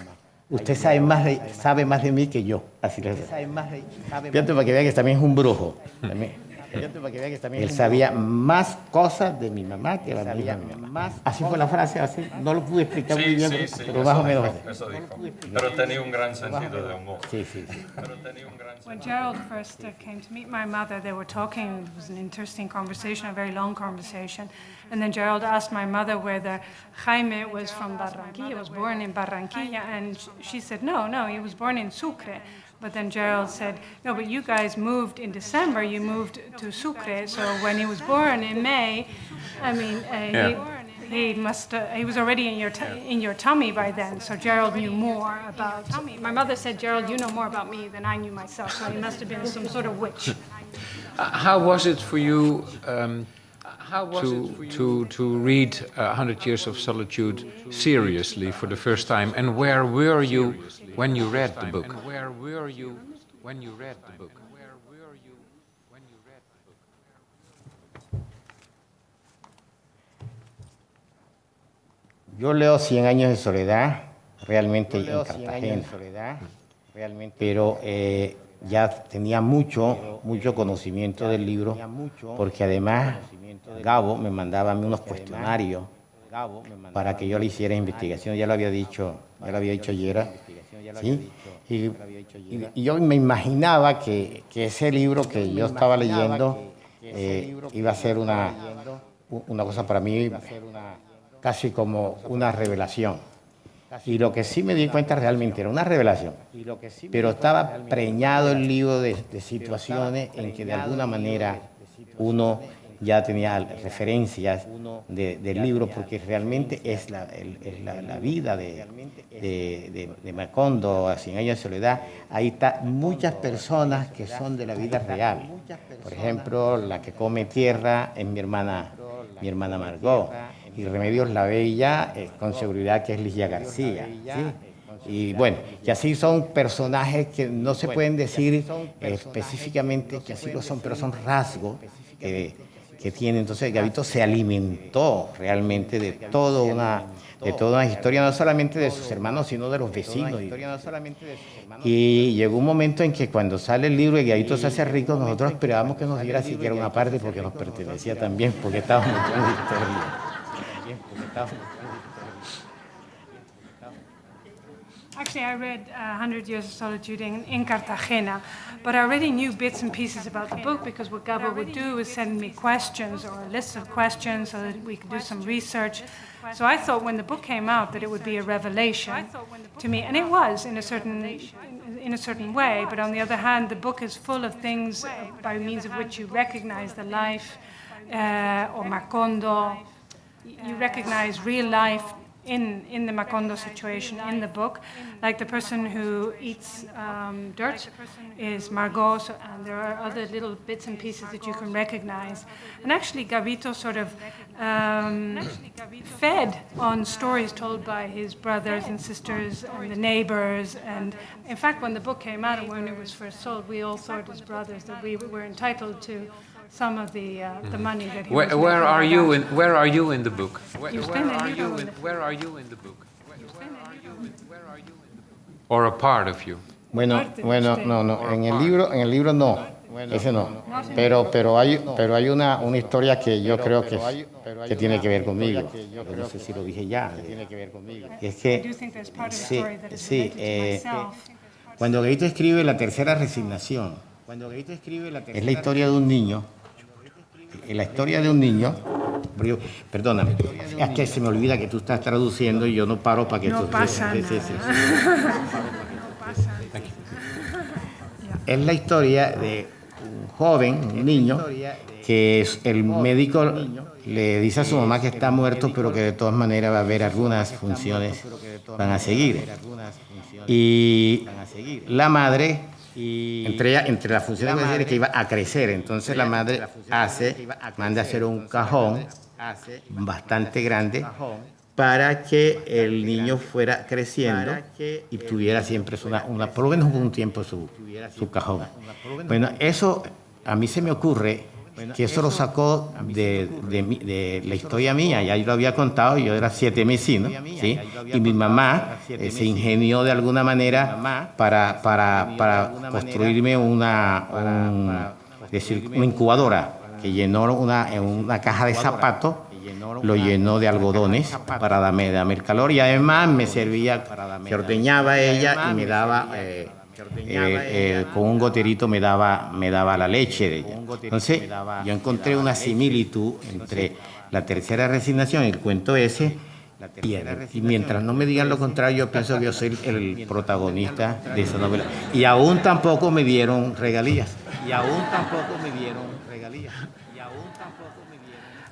Usted sabe más de mí que yo. Así le dijo. Fíjate para que vea que también es un brujo. Él sabía más cosas de mi mamá que la mía. Así fue la frase, así. No lo pude explicar muy bien, pero más o menos así. Pero tenía un gran sentido de humor. Sí. When Gerald first came to meet my mother, they were talking. It was an interesting conversation, a very long conversation. And then Gerald asked my mother whether Jaime was from Barranquilla, was born in Barranquilla, and she said, no, he was born in Sucre. But then Gerald said, no, but you guys moved in December, you moved to Sucre, so when he was born in May, I mean, he was already in your tummy by then, so Gerald knew more about, my mother said, Gerald, you know more about me than I knew myself, so he must have been some sort of witch. How was it for you to read 100 Years of Solitude seriously for the first time, and where were you when you read the book? Yo leo 100 años de soledad, realmente en Cartagena, pero ya tenía mucho conocimiento del libro, porque además Gabo me mandaba a mí unos cuestionarios para que yo le hiciera investigación, ya lo había dicho Yera, ¿sí? Y yo me imaginaba que ese libro que yo estaba leyendo iba a ser una cosa para mí casi como una revelación. Y lo que sí me di cuenta realmente era una revelación, pero estaba preñado el libro de situaciones en que de alguna manera uno ya tenía referencias del libro, porque realmente es la vida de Macondo, a 100 años de soledad. Ahí está muchas personas que son de la vida real. Por ejemplo, la que come tierra es mi hermana Margot, y Remedios la Bella, con seguridad que es Ligia Garcia, ¿sí? Y bueno, y así son personajes que no se pueden decir específicamente que así lo son, pero son rasgos que tiene. Entonces Gabito se alimentó realmente de toda una historia, no solamente de sus hermanos, sino de los vecinos. Y llegó un momento en que cuando sale el libro y Gabito se hace rico, nosotros esperábamos que nos diera siquiera una parte, porque nos pertenecía también, porque estábamos en la historia. Actually, I read 100 Years of Solitude in Cartagena, but I already knew bits and pieces about the book, because what Gabriel would do is send me questions or a list of questions so that we could do some research. So I thought when the book came out that it would be a revelation to me, and it was in a certain way, but on the other hand, the book is full of things by means of which you recognize the life or Macondo. You recognize real life in the Macondo situation in the book. Like the person who eats dirt is Margot, and there are other little bits and pieces that you can recognize. And actually Gabito sort of fed on stories told by his brothers and sisters and the neighbors. And in fact, when the book came out and when it was first sold, we all thought as brothers that we were entitled to some of the money that he was Where are you in the book? Where are you in the book? Or a part of you? Bueno, no. En el libro no. Ese no. Pero hay una historia que yo creo que tiene que ver conmigo. Yo no sé si lo dije ya. Es que cuando Gabito escribe La Tercera Resignación, es la historia de un niño. La historia de un niño, perdóname, es que se me olvida que tú estás traduciendo y yo no paro para que no tú... pasa nada. Es la historia de un joven, un niño, que el médico le dice a su mamá que está muerto, pero que de todas maneras va a haber algunas funciones, van a seguir. Y la madre... Entre las funciones que decir que iba a crecer, entonces la madre manda a hacer un cajón bastante grande para que el niño fuera creciendo y tuviera siempre por lo menos un tiempo su cajón. Bueno, eso a mí se me ocurre que eso lo sacó de la historia mía. Ya yo lo había contado, yo era 7 vecinos, ¿sí? Y mi mamá se ingenió de alguna manera para construirme una incubadora que llenó una caja de zapatos, lo llenó de algodones para darme el calor, y además me servía, se ordeñaba ella y me daba... con un goterito me daba la leche de ella. Entonces yo encontré una similitud entre La Tercera Resignación y el cuento ese, y mientras no me digan lo contrario, yo pienso que yo soy el protagonista de esa novela. Y aún tampoco me dieron regalías.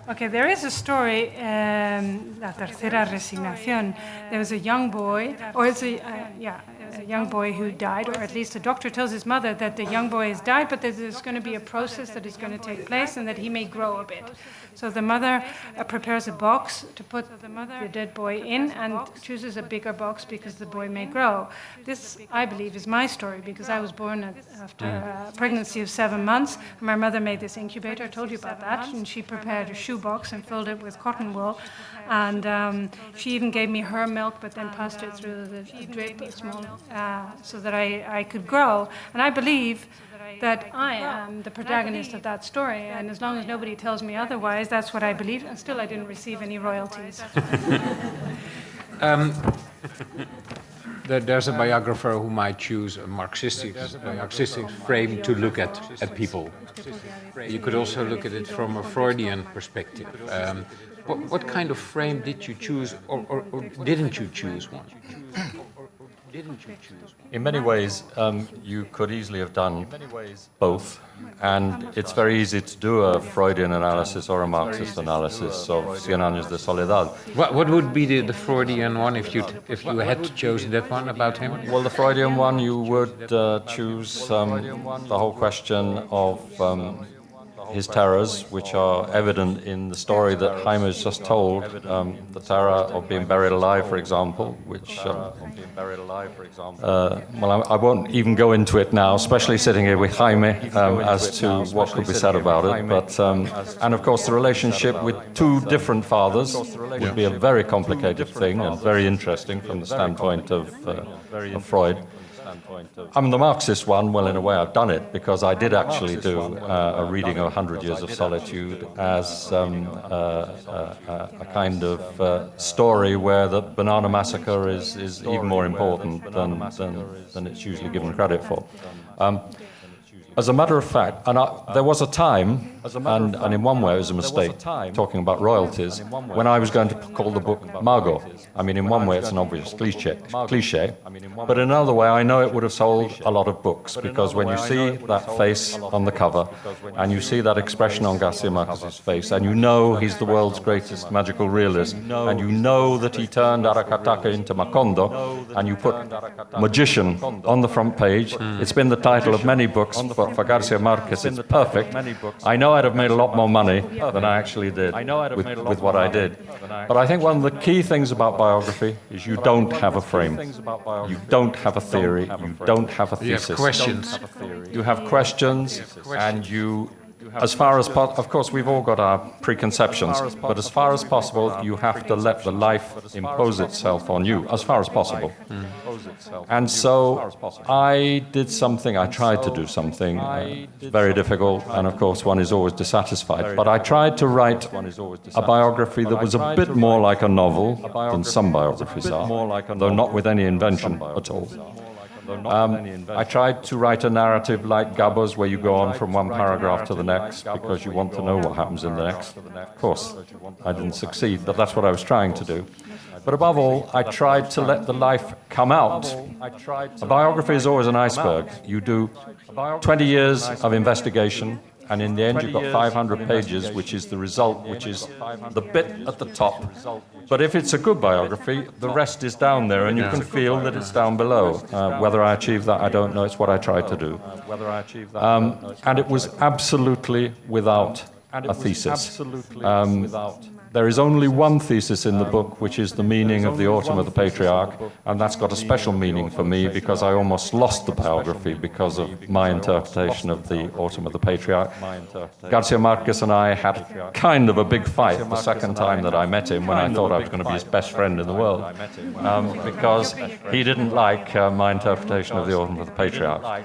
Okay, there is a story, La Tercera Resignación. There was a young boy, or it's a young boy who died, or at least the doctor tells his mother that the young boy has died, but that there's going to be a process that is going to take place and that he may grow a bit. So the mother prepares a box to put the dead boy in and chooses a bigger box because the boy may grow. This, I believe, is my story, because I was born after a pregnancy of 7 months. My mother made this incubator, I told you about that, and she prepared a shoebox and filled it with cotton wool. And she even gave me her milk, but then passed it through the drip, so that I could grow. And I believe that I am the protagonist of that story, and as long as nobody tells me otherwise, that's what I believe, and still I didn't receive any royalties. There's a biographer who might choose a Marxistic frame to look at people. You could also look at it from a Freudian perspective. What kind of frame did you choose, or didn't you choose one? In many ways, you could easily have done both, and it's very easy to do a Freudian analysis or a Marxist analysis of Cien Años de Soledad. What would be the Freudian one if you had to choose that one about him? Well, the Freudian one, you would choose the whole question of his terrors, which are evident in the story that Jaime has just told, the terror of being buried alive, for example, which, well, I won't even go into it now, especially sitting here with Jaime, as to what could be said about it. But, and of course, the relationship with two different fathers would be a very complicated thing and very interesting from the standpoint of Freud. The Marxist one, well, in a way I've done it, because I did actually do a reading of 100 Years of Solitude as a kind of story where the Banana Massacre is even more important than it's usually given credit for. As a matter of fact, there was a time, and in one way it was a mistake, talking about royalties, when I was going to call the book Margot. I mean, in one way it's an obvious cliche, but in another way I know it would have sold a lot of books, because when you see that face on the cover, and you see that expression on Garcia Marquez's face, and you know he's the world's greatest magical realist, and you know that he turned Aracataca into Macondo, and you put magician on the front page, it's been the title of many books, but for Garcia Marquez, it's perfect. I know I'd have made a lot more money than I actually did with what I did. But I think one of the key things about biography is you don't have a frame. You don't have a theory. You don't have a thesis. You have questions. You have questions, and you... As far as of course, we've all got our preconceptions, but as far as possible, you have to let the life impose itself on you, as far as possible. And so I did something, I tried to do something very difficult, and of course one is always dissatisfied, but I tried to write a biography that was a bit more like a novel than some biographies are, though not with any invention at all. I tried to write a narrative like Gabo's, where you go on from one paragraph to the next because you want to know what happens in the next. Of course, I didn't succeed, but that's what I was trying to do. But above all, I tried to let the life come out. A biography is always an iceberg. You do 20 years of investigation, and in the end you've got 500 pages, which is the result, which is the bit at the top. But if it's a good biography, the rest is down there, and you can feel that it's down below. Whether I achieve that, I don't know. It's what I tried to do. And it was absolutely without a thesis. There is only one thesis in the book, which is the meaning of the Autumn of the Patriarch, and that's got a special meaning for me because I almost lost the biography because of my interpretation of the Autumn of the Patriarch. Garcia Marquez and I had kind of a big fight the second time that I met him, when I thought I was going to be his best friend in the world, because he didn't like my interpretation of the Autumn of the Patriarch.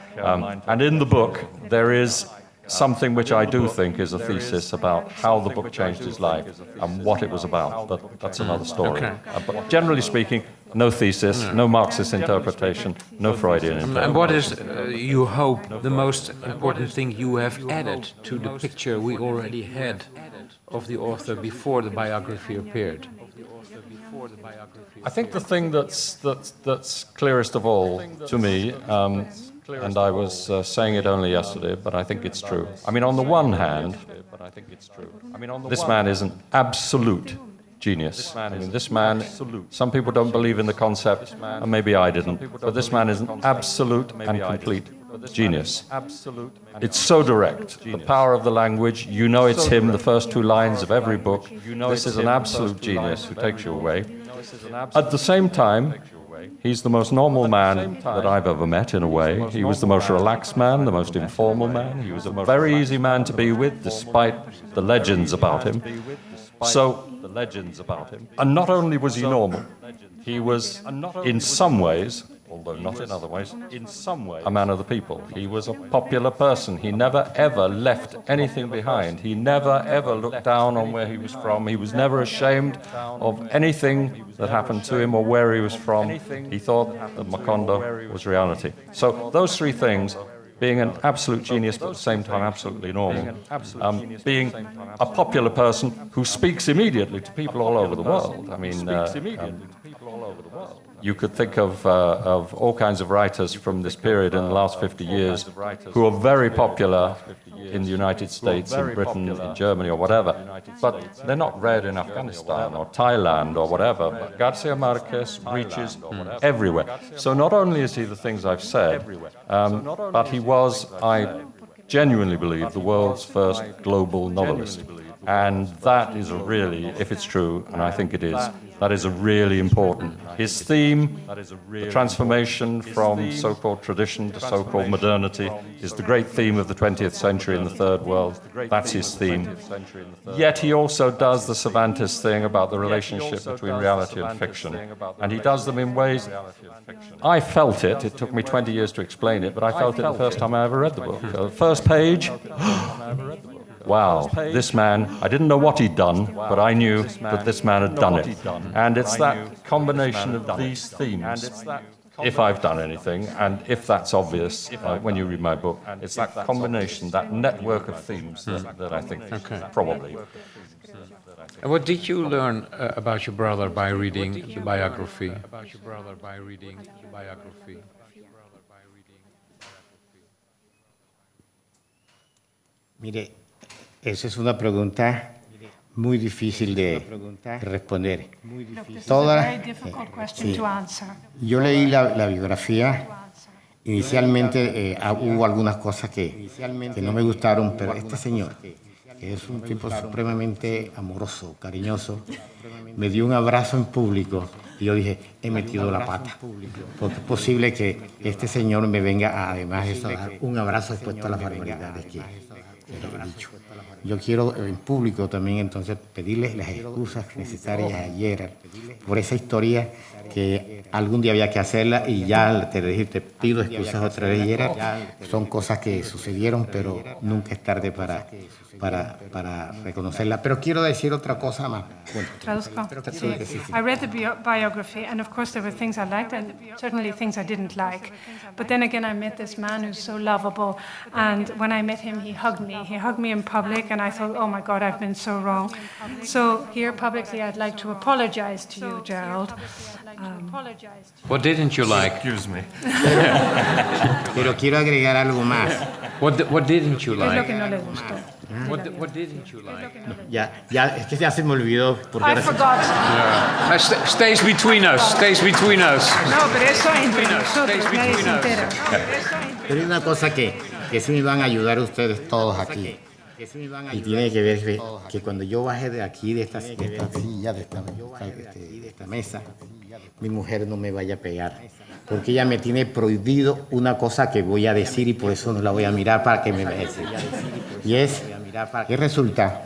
And in the book, there is something which I do think is a thesis about how the book changed his life and what it was about, but that's another story. But generally speaking, no thesis, no Marxist interpretation, no Freudian interpretation. And what is, you hope, the most important thing you have added to the picture we already had of the author before the biography appeared? I think the thing that's clearest of all to me, and I was saying it only yesterday, but I think it's true. I mean, on the one hand, this man is an absolute genius. I mean, this man, some people don't believe in the concept, and maybe I didn't, but this man is an absolute and complete genius. It's so direct. The power of the language, you know it's him, the first two lines of every book. This is an absolute genius who takes you away. At the same time, he's the most normal man that I've ever met, in a way. He was the most relaxed man, the most informal man. He was a very easy man to be with, despite the legends about him. And not only was he normal, he was, in some ways, although not in other ways, a man of the people. He was a popular person. He never ever left anything behind. He never ever looked down on where he was from. He was never ashamed of anything that happened to him or where he was from. He thought that Macondo was reality. So those three things, being an absolute genius but at the same time absolutely normal, being a popular person who speaks immediately to people all over the world. I mean, You could think of all kinds of writers from this period in the last 50 years who are very popular in the United States, in Britain, in Germany, or whatever, but they're not read in Afghanistan or Thailand or whatever. But Garcia Marquez reaches everywhere. So not only is he the things I've said, but he was, I genuinely believe, the world's first global novelist. And that is a really, if it's true, and I think it is, that is a really important. His theme, the transformation from so-called tradition to so-called modernity, is the great theme of the 20th century in the Third World. That's his theme. Yet he also does the Cervantes thing about the relationship between reality and fiction. And he does them in ways. I felt it. It took me 20 years to explain it, but I felt it the first time I ever read the book. The first page. Wow, this man, I didn't know what he'd done, but I knew that this man had done it. And it's that combination of these themes, if I've done anything, and if that's obvious when you read my book, it's that combination, that network of themes that I think probably. And what did you learn about your brother by reading the biography? Mire, esa es una pregunta muy difícil de responder. Sí. Yo leí la biografía. Inicialmente hubo algunas cosas que no me gustaron, pero este señor, que es un tipo supremamente amoroso, cariñoso, me dio un abrazo en público y yo dije, he metido la pata. Porque es posible que este señor me venga, además de eso, a dar un abrazo después de todas las barbaridades que he dicho. Yo quiero en público también entonces pedirles las excusas necesarias ayer por esa historia que algún día había que hacerla y ya te dije, te pido excusas otra vez, Gerard. Son cosas que sucedieron, pero nunca es tarde para reconocerla. Pero quiero decir otra cosa más. Traduzco. I read the biography, and of course there were things I liked and certainly things I didn't like. But then again, I met this man who's so lovable, and when I met him, he hugged me. He hugged me in public, and I thought, oh my God, I've been so wrong. So here publicly, I'd like to apologize to you, Gerald. What didn't you like? Excuse me. Pero quiero agregar algo más. What didn't you ¿Qué es lo like? que no le gustó? What didn't you like? Ya, es que ya se me olvidó. I forgot. Yeah. Stays between us. Stays between us. No, pero eso entre nosotros, nadie se entera. Pero hay una cosa que sí me van a ayudar ustedes todos aquí. Y tiene que ver que cuando yo bajé de aquí, de esta silla, de esta mesa, mi mujer no me vaya a pegar. Porque ella me tiene prohibido una cosa que voy a decir y por eso no la voy a mirar para que me vea. Y es que resulta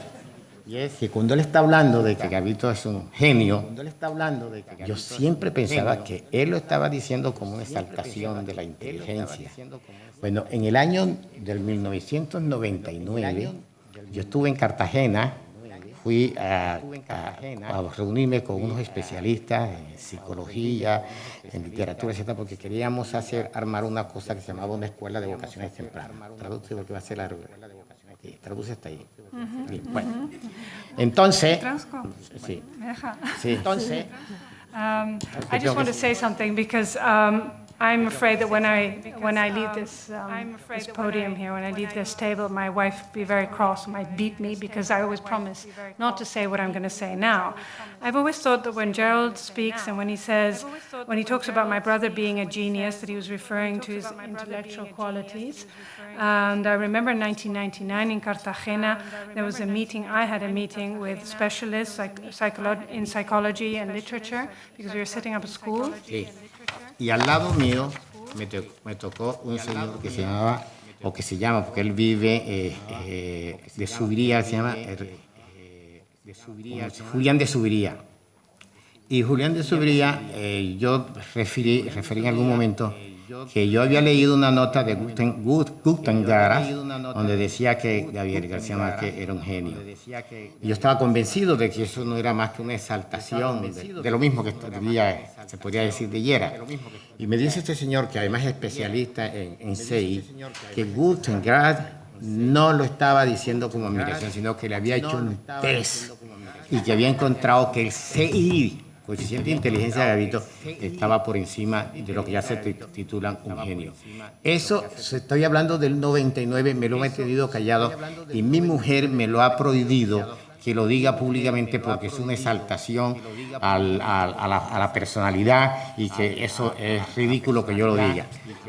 que cuando él está hablando de que Gabito es un genio, yo siempre pensaba que él lo estaba diciendo como una exaltación de la inteligencia. Bueno, en el año del 1999, yo estuve en Cartagena, fui a reunirme con unos especialistas en psicología, en literatura, etc., porque queríamos armar una cosa que se llamaba una escuela de vocaciones tempranas. Traduce lo que va a ser la traduce hasta ahí. Bien, bueno. Entonces, sí. Entonces, I just want to say something because I'm afraid that when I leave this podium here, when I leave this table, my wife will be very cross, might beat me because I always promise not to say what I'm going to say now. I've always thought that when Gerald speaks and when he talks about my brother being a genius, that he was referring to his intellectual qualities. And I remember in 1999 in Cartagena, there was a meeting, I had a meeting with specialists in psychology and literature because we were setting up a school. Sí. Y al lado mío me tocó un señor que se llamaba, o que se llama, porque él vive de Subiría, se llama Julián de Subiría. Y Julián de Subiría, yo referí en algún momento que yo había leído una nota de Gutengara donde decía que Gabriel García Márquez era un genio. Y yo estaba convencido de que eso no era más que una exaltación de lo mismo que se podría decir de Yera. Y me dice este señor, que además es especialista en CI, que Gutengara no lo estaba diciendo como admiración, sino que le había hecho un test y que había encontrado que el CI coeficiente de inteligencia de Gabito estaba por encima de lo que ya se titulan un genio. Eso, estoy hablando del 99, me lo he mantenido callado y mi mujer me lo ha prohibido que lo diga públicamente porque es una exaltación a la personalidad y que eso es ridículo que yo lo diga.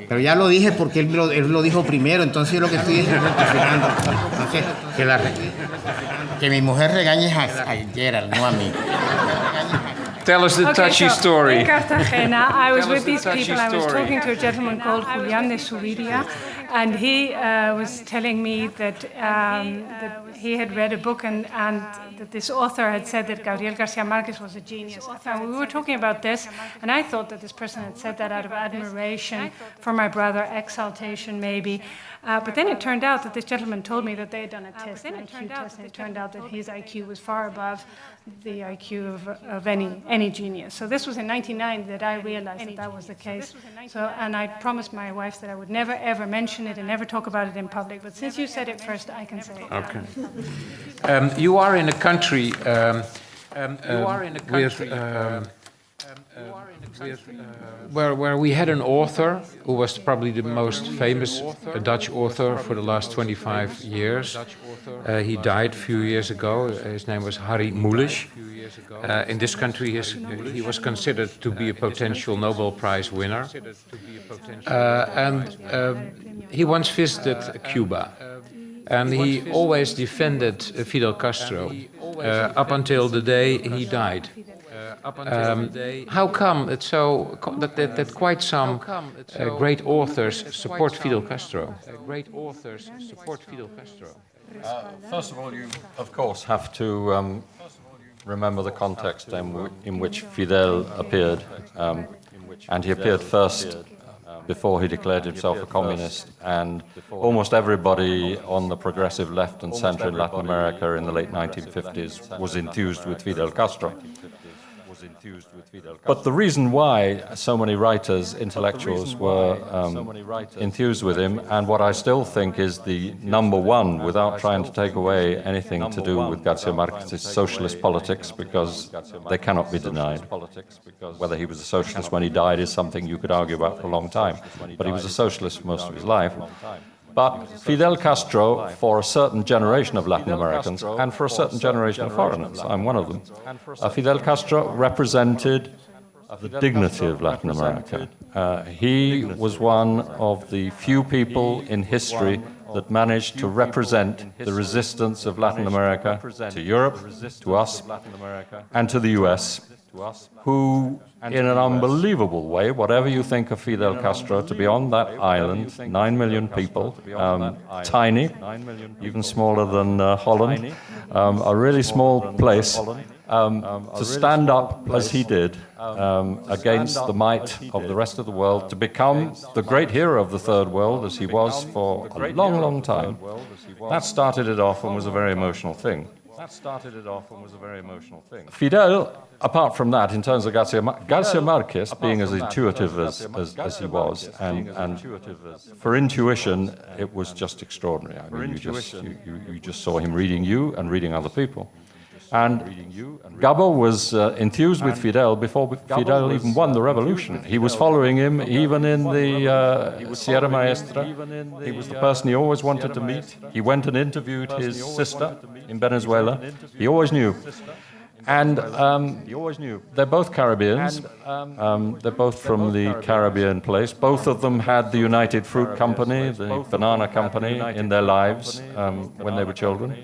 Pero ya lo dije porque él lo dijo primero, entonces yo lo que estoy es rectificando. Entonces, que mi mujer regañe a Gerald, no a mí. Tell us the touchy story. In Cartagena, I was with these people. I was talking to a gentleman called Julián de Subiria, and he was telling me that he had read a book and that this author had said that Gabriel Garcia Marquez was a genius. And we were talking about this, and I thought that this person had said that out of admiration for my brother, exaltation maybe. But then it turned out that this gentleman told me that they had done a test, an IQ test, and it turned out that his IQ was far above the IQ of any genius. So this was in 1999 that I realized that was the case. So, and I promised my wife that I would never ever mention it and never talk about it in public. But since you said it first, I can say it. Okay. You are in a country where we had an author who was probably the most famous Dutch author for the last 25 years. He died a few years ago. His name was Harry Mulisch. In this country, he was considered to be a potential Nobel Prize winner. And he once visited Cuba. And he always defended Fidel Castro up until the day he died. How come it's so that quite some great authors support Fidel Castro? First of all, you of course have to remember the context in which Fidel appeared, and he appeared first before he declared himself a communist, and almost everybody on the progressive left and center in Latin America in the late 1950s was enthused with Fidel Castro. But the reason why so many writers, intellectuals were enthused with him, and what I still think is the number one, without trying to take away anything to do with Garcia Marquez's socialist politics, because they cannot be denied. Whether he was a socialist when he died is something you could argue about for a long time, but he was a socialist for most of his life. But Fidel Castro, for a certain generation of Latin Americans, and for a certain generation of foreigners, I'm one of them, Fidel Castro represented the dignity of Latin America. He was one of the few people in history that managed to represent the resistance of Latin America to Europe, to us, and to the US, who, in an unbelievable way, whatever you think of Fidel Castro, to be on that island, 9 million people, tiny, even smaller than Holland, a really small place, to stand up as he did against the might of the rest of the world, to become the great hero of the Third World, as he was for a long, long time. That started it off and was a very emotional thing. Fidel, apart from that, in terms of Garcia Marquez, being as intuitive as he was, and for intuition, it was just extraordinary. I mean, you just saw him reading you and reading other people. And Gabo was enthused with Fidel before Fidel even won the revolution. He was following him even in the Sierra Maestra. He was the person he always wanted to meet. He went and interviewed his sister in Venezuela. He always knew. And they're both Caribbeans. They're both from the Caribbean place. Both of them had the United Fruit Company, the banana company, in their lives when they were children.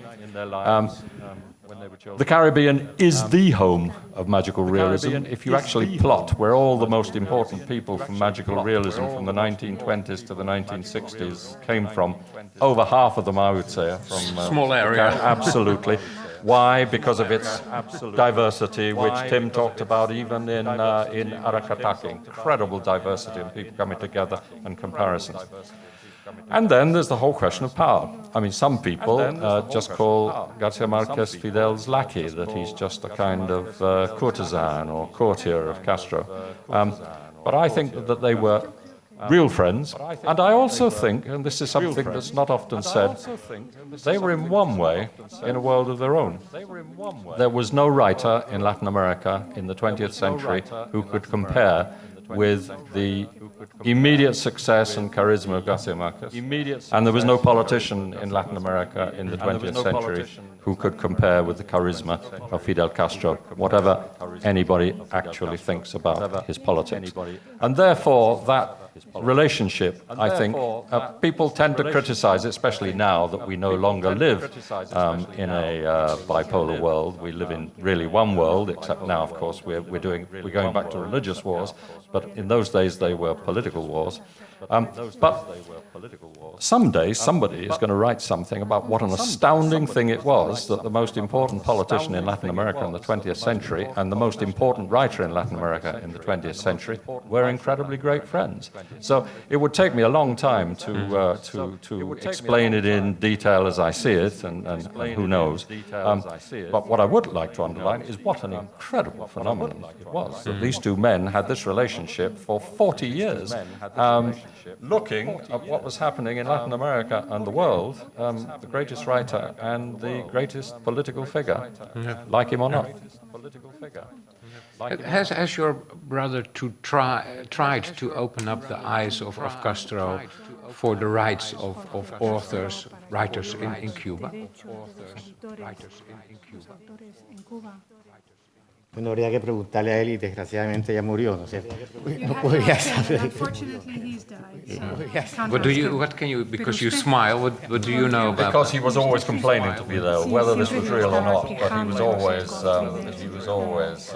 The Caribbean is the home of magical realism. If you actually plot where all the most important people from magical realism from the 1920s to the 1960s came from, over half of them, I would say, are from small area. Absolutely. Why? Because of its diversity, which Tim talked about even in Aracataca. Incredible diversity and people coming together and comparisons. And then there's the whole question of power. I mean, some people just call Garcia Marquez Fidel's lackey, that he's just a kind of courtesan or courtier of Castro. But I think that they were real friends. And I also think, and this is something that's not often said, they were in one way in a world of their own. There was no writer in Latin America in the 20th century who could compare with the immediate success and charisma of Garcia Marquez. And there was no politician in Latin America in the 20th century who could compare with the charisma of Fidel Castro, whatever anybody actually thinks about his politics. And therefore, that relationship, I think, people tend to criticize, especially now that we no longer live in a bipolar world. We live in really one world, except now, of course, we're going back to religious wars, but in those days they were political wars. But someday somebody is going to write something about what an astounding thing it was that the most important politician in Latin America in the 20th century and the most important writer in Latin America in the 20th century were incredibly great friends. So it would take me a long time to explain it in detail as I see it, and who knows. But what I would like to underline is what an incredible phenomenon it was that these two men had this relationship for 40 years. Looking at what was happening in Latin America and the world, the greatest writer and the greatest political figure, like him or not. Has your brother tried to open up the eyes of Castro for the rights of writers in Cuba? Bueno, habría que preguntarle a él y desgraciadamente ya murió, ¿no es cierto? No podría saber. What can you, because you smile, what do you know about Because he was always complaining to Fidel, whether this was real or not, but he was always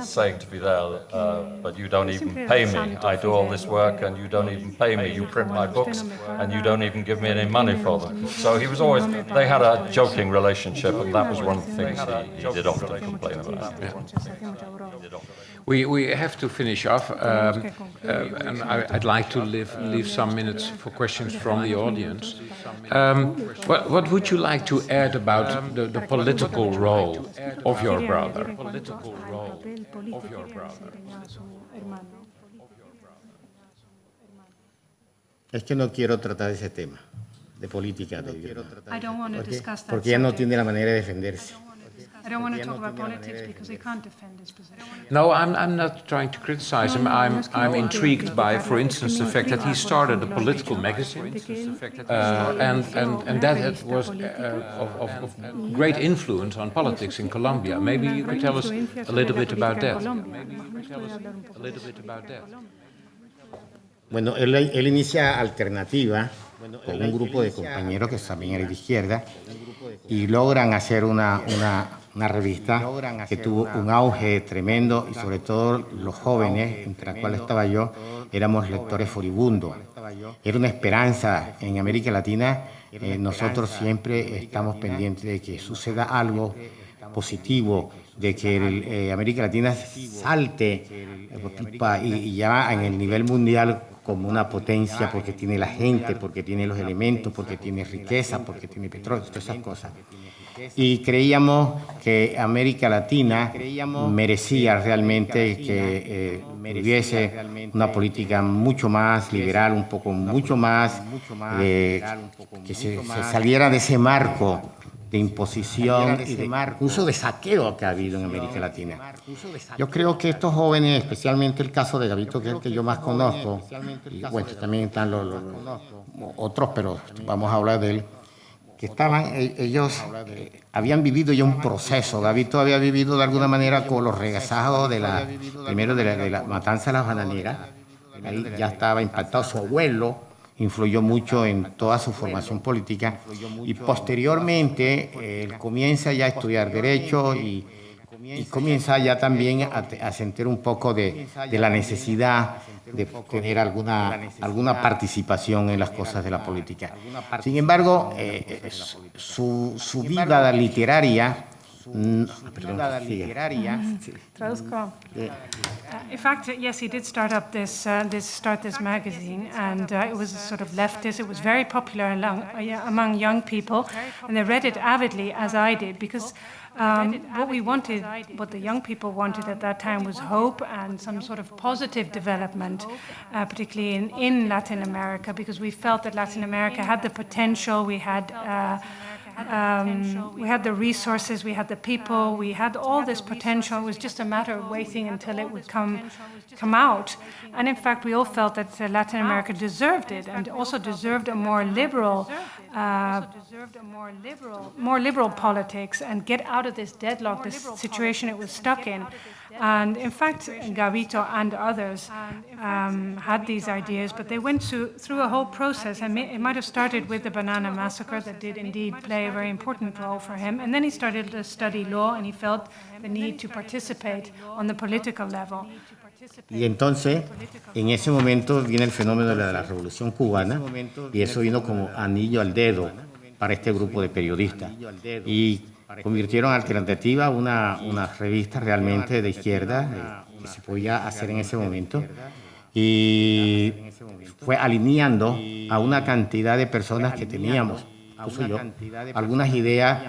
saying to Fidel, but you don't even pay me, I do all this work and you don't even pay me, you print my books and you don't even give me any money for them. So he was always, they had a joking relationship, and that was one of the things he did often complain about. Yeah. We have to finish off, and I'd like to leave some minutes for questions from the audience. What would you like to add about the political role of your brother? Es que no quiero tratar ese tema de política, porque ya no tiene la manera de defenderse. I don't want to talk about politics because he can't defend his position. No, I'm not trying to criticize him. I'm intrigued by, for instance, the fact that he started a political magazine, and that was of great influence on politics in Colombia. Maybe you could tell us a little bit about that. Bueno, él inicia Alternativa con un grupo de compañeros que también eran de izquierda y logran hacer una revista que tuvo un auge tremendo, y sobre todo los jóvenes, entre los cuales estaba yo, éramos lectores furibundos. Era una esperanza en América Latina. Nosotros siempre estamos pendientes de que suceda algo positivo, de que América Latina salte y ya en el nivel mundial como una potencia, porque tiene la gente, porque tiene los elementos, porque tiene riqueza, porque tiene petróleo, todas esas cosas. Y creíamos que América Latina merecía realmente que hubiese una política mucho más liberal, un poco mucho más, que se saliera de ese marco de imposición y incluso de saqueo que ha habido en América Latina. Yo creo que estos jóvenes, especialmente el caso de Gabito, que es el que yo más conozco, y bueno, también están los otros, pero vamos a hablar de él, que ellos habían vivido ya un proceso. Gabito había vivido de alguna manera con los regazajos primero de la matanza de las bananeras. Ahí ya estaba impactado. Su abuelo influyó mucho en toda su formación política, y posteriormente él comienza ya a estudiar Derecho y comienza ya también a sentir un poco de la necesidad de tener alguna participación en las cosas de la política. Sin embargo, su vida literaria Perdón, literaria. Traduzco. In fact, yes, he did start up this magazine, and it was sort of leftist. It was very popular among young people, and they read it avidly, as I did, because what the young people wanted at that time was hope and some sort of positive development, particularly in Latin America, because we felt that Latin America had the potential. We had the resources, we had the people, we had all this potential. It was just a matter of waiting until it would come out. And in fact, we all felt that Latin America deserved it, and also deserved a more liberal politics, and get out of this deadlock, this situation it was stuck in. And in fact, Gabito and others had these ideas, but they went through a whole process. And it might have started with the Banana Massacre, that did indeed play a very important role for him. And then he started to study law, and he felt the need to participate on the political level. Y entonces, en ese momento viene el fenómeno de la Revolución Cubana, y eso vino como anillo al dedo para este grupo de periodistas. Y convirtieron Alternativa una revista realmente de izquierda que se podía hacer en ese momento, y fue alineando a una cantidad de personas que teníamos, incluso yo, algunas ideas,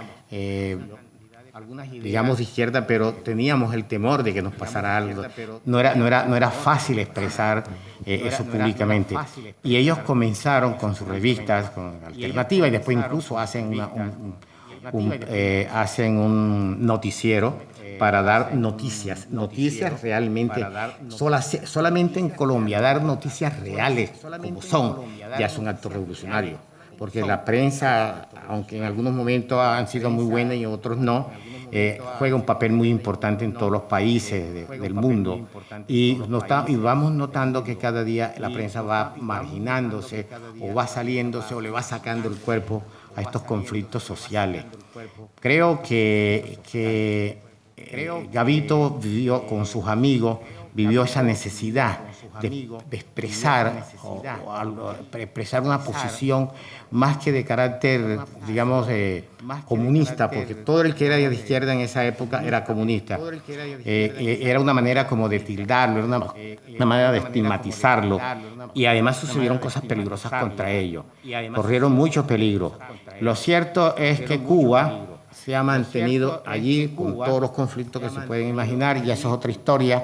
digamos de izquierda, pero teníamos el temor de que nos pasara algo. No era fácil expresar eso públicamente. Y ellos comenzaron con sus revistas, con Alternativa, y después incluso hacen un noticiero para dar noticias realmente, solamente en Colombia, dar noticias reales como son, ya es un acto revolucionario. Porque la prensa, aunque en algunos momentos han sido muy buenas y en otros no, juega un papel muy importante en todos los países del mundo. Y vamos notando que cada día la prensa va marginándose, o va saliéndose, o le va sacando el cuerpo a estos conflictos sociales. Creo que Gabito vivió con sus amigos, vivió esa necesidad de expresar una posición más que de carácter, digamos, comunista, porque todo el que era de izquierda en esa época era comunista. Era una manera como de tildarlo, era una manera de estigmatizarlo, y además sucedieron cosas peligrosas contra ellos. Corrieron mucho peligro. Lo cierto es que Cuba se ha mantenido allí con todos los conflictos que se pueden imaginar, y eso es otra historia,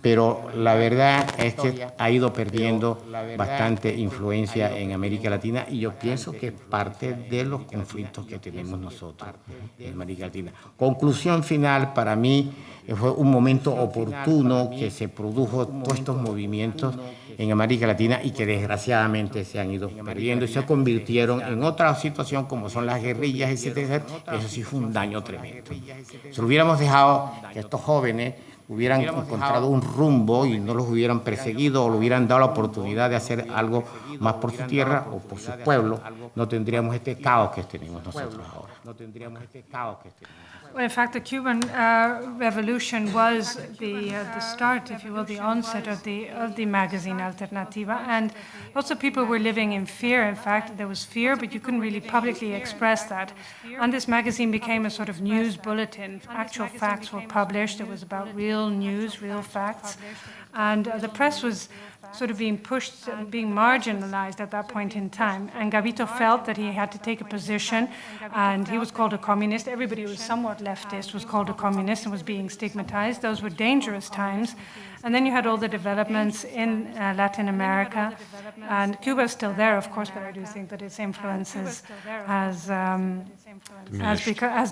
pero la verdad es que ha ido perdiendo bastante influencia en América Latina, y yo pienso que es parte de los conflictos que tenemos nosotros en América Latina. Conclusión final, para mí fue un momento oportuno que se produjo todos estos movimientos en América Latina, y que desgraciadamente se han ido perdiendo y se convirtieron en otra situación como son las guerrillas, etcétera. Eso sí fue un daño tremendo. Si lo hubiéramos dejado que estos jóvenes hubieran encontrado un rumbo y no los hubieran perseguido, o le hubieran dado la oportunidad de hacer algo más por su tierra o por su pueblo, no tendríamos este caos que tenemos nosotros ahora. Well, in fact, the Cuban Revolution was the start, if you will, the onset of the magazine Alternativa, and lots of people were living in fear. In fact, there was fear, but you couldn't really publicly express that. And this magazine became a sort of news bulletin. Actual facts were published. It was about real news, real facts, and the press was sort of being pushed, being marginalized at that point in time. And Gabito felt that he had to take a position, and he was called a communist. Everybody who was somewhat leftist was called a communist and was being stigmatized. Those were dangerous times. And then you had all the developments in Latin America. And Cuba is still there, of course, but I do think that its influence has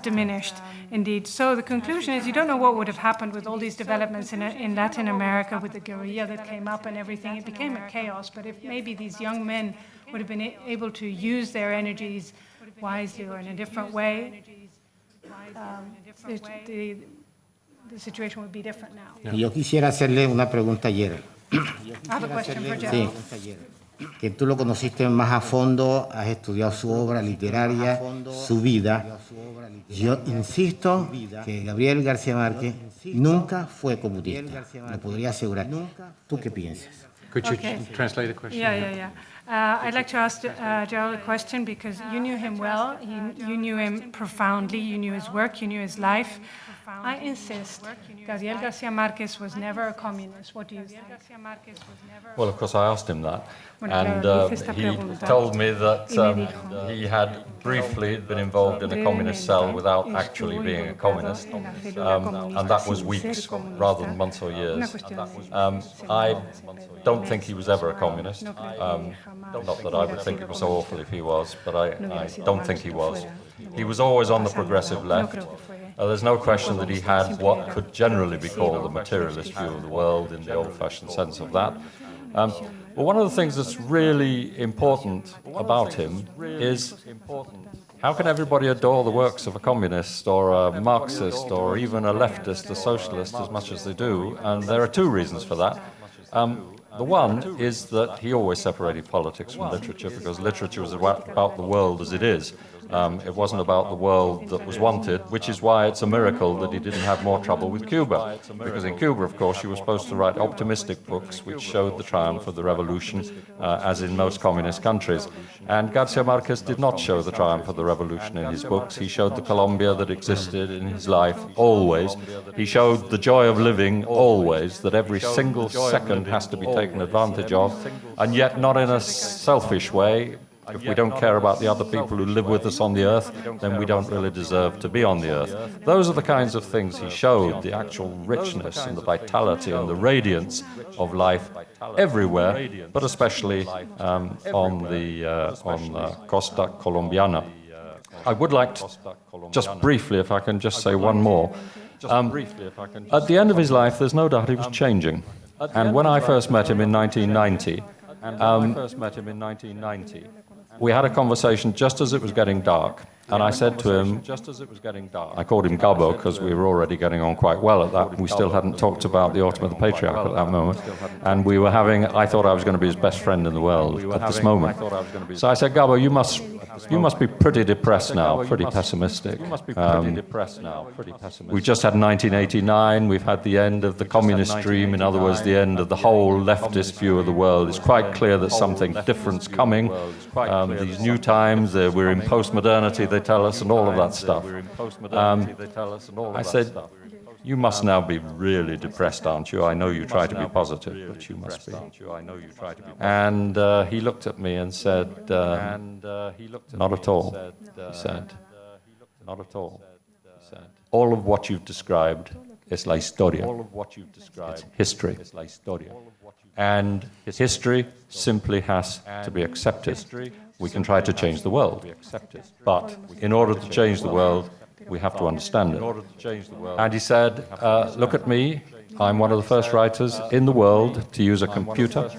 diminished, indeed. So the conclusion is you don't know what would have happened with all these developments in Latin America, with the guerrilla that came up and everything. It became a chaos, but if maybe these young men would have been able to use their energies wisely or in a different way, the situation would be different now. Y yo quisiera hacerle una pregunta a Gerald. I have a question for Gerald. Sí, que tú lo conociste más a fondo, has estudiado su obra literaria, su vida. Yo insisto que Gabriel García Márquez nunca fue comunista, lo podría asegurar. ¿Tú qué piensas? Could you translate the question? Yeah. I'd like to ask Gerald a question because you knew him well, you knew him profoundly, you knew his work, you knew his life. I insist, Gabriel Garcia Marquez was never a communist. What do you think? Well, of course, I asked him that, and he told me that he had briefly been involved in a communist cell without actually being a communist, and that was weeks rather than months or years. I don't think he was ever a communist. Not that I would think it was so awful if he was, but I don't think he was. He was always on the progressive left. There's no question that he had what could generally be called the materialist view of the world in the old-fashioned sense of that. But one of the things that's really important about him is how can everybody adore the works of a communist or a Marxist or even a leftist, a socialist, as much as they do? And there are two reasons for that. The one is that he always separated politics from literature because literature was about the world as it is. It wasn't about the world that was wanted, which is why it's a miracle that he didn't have more trouble with Cuba. Because in Cuba, of course, you were supposed to write optimistic books which showed the triumph of the revolution, as in most communist countries. And Garcia Marquez did not show the triumph of the revolution in his books. He showed the Colombia that existed in his life, always. He showed the joy of living, always, that every single second has to be taken advantage of, and yet not in a selfish way. If we don't care about the other people who live with us on the earth, then we don't really deserve to be on the earth. Those are the kinds of things he showed, the actual richness and the vitality and the radiance of life everywhere, but especially on Costa Colombiana. I would like to, just briefly, if I can just say one more. At the end of his life, there's no doubt he was changing. And when I first met him in 1990, we had a conversation just as it was getting dark, and I said to him, I called him Gabo because we were already getting on quite well at that. We still hadn't talked about the Autumn of the Patriarch at that moment, and we were having, I thought I was going to be his best friend in the world at this moment. So I said, Gabo, you must be pretty depressed now, pretty pessimistic. We've just had 1989, we've had the end of the communist dream, in other words, the end of the whole leftist view of the world. It's quite clear that something different's coming. These new times, we're in post-modernity, they tell us, and all of that stuff. I said, you must now be really depressed, aren't you? I know you try to be positive, but you must be. And he looked at me and said, not at all, he said. Not at all. All of what you've described is la historia. It's history. And history simply has to be accepted. We can try to change the world, but in order to change the world, we have to understand it. And he said, look at me, I'm one of the first writers in the world to use a computer.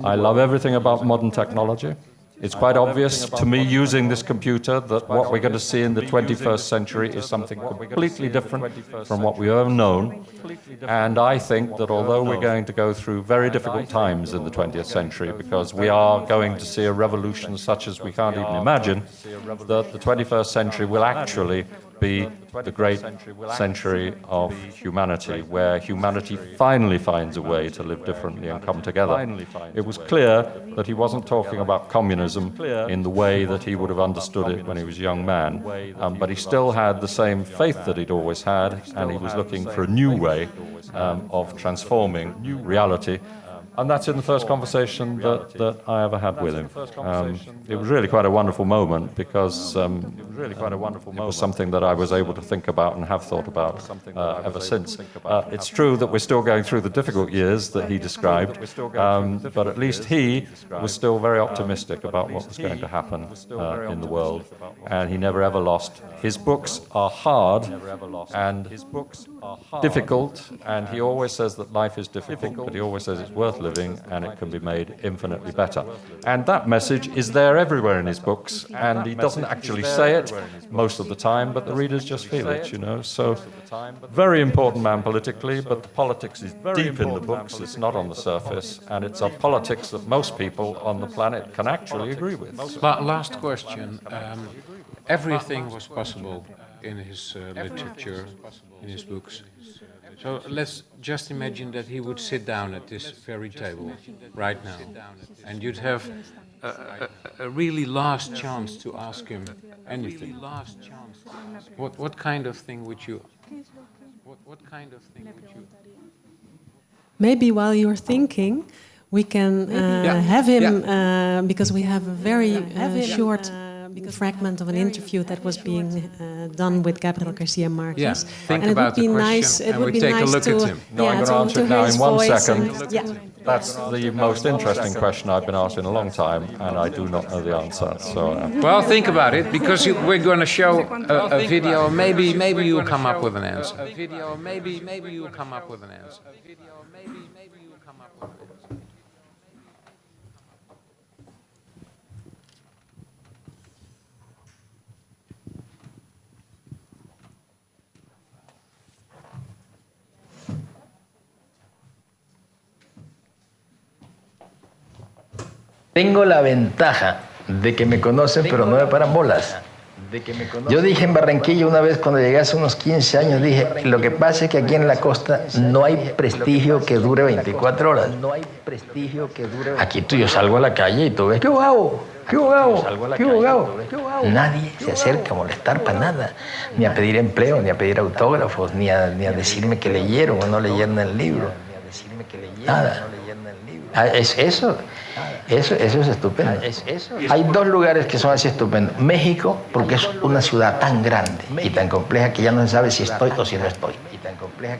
I love everything about modern technology. It's quite obvious to me using this computer that what we're going to see in the 21st century is something completely different from what we have known. And I think that although we're going to go through very difficult times in the 20th century, because we are going to see a revolution such as we can't even imagine, that the 21st century will actually be the great century of humanity, where humanity finally finds a way to live differently and come together. It was clear that he wasn't talking about communism in the way that he would have understood it when he was a young man, but he still had the same faith that he'd always had, and he was looking for a new way of transforming reality. And that's in the first conversation that I ever had with him. It was really quite a wonderful moment because it was something that I was able to think about and have thought about ever since. It's true that we're still going through the difficult years that he described, but at least he was still very optimistic about what was going to happen in the world, and he never ever lost. His books are hard and difficult, and he always says that life is difficult, but he always says it's worth living and it can be made infinitely better. And that message is there everywhere in his books, and he doesn't actually say it most of the time, but the readers just feel it, you know. So, very important man politically, but the politics is deep in the books, it's not on the surface, and it's a politics that most people on the planet can actually agree with. Last question. Everything was possible in his literature, in his books. So let's just imagine that he would sit down at this very table right now, and you'd have a really last chance to ask him anything, what kind of thing would you? Maybe while you're thinking, we can have him, because we have a very short fragment of an interview that was being done with Gabriel Garcia Marquez. Yeah, think and about the question and we take a look at him. No, I'm going to answer it now in 1 second. Yeah. That's the most interesting question I've been asked in a long time, and I do not know the answer. So, well, think about it, because we're going to show a video. Maybe you'll come up with an answer. Tengo la ventaja de que me conocen, pero no me paran bolas. Yo dije en Barranquilla una vez cuando llegué hace unos 15 años, dije, lo que pasa es que aquí en la costa no hay prestigio que dure 24 horas. Aquí yo salgo a la calle y tú ves, ¿qué hago? ¿Qué hago? ¿Qué hago? Nadie se acerca a molestar para nada, ni a pedir empleo, ni a pedir autógrafos, ni a decirme que leyeron o no leyeron el libro. Nada. Eso es estupendo. Hay 2 lugares que son así estupendos. México, porque es una ciudad tan grande y tan compleja que ya no se sabe si estoy o si no estoy.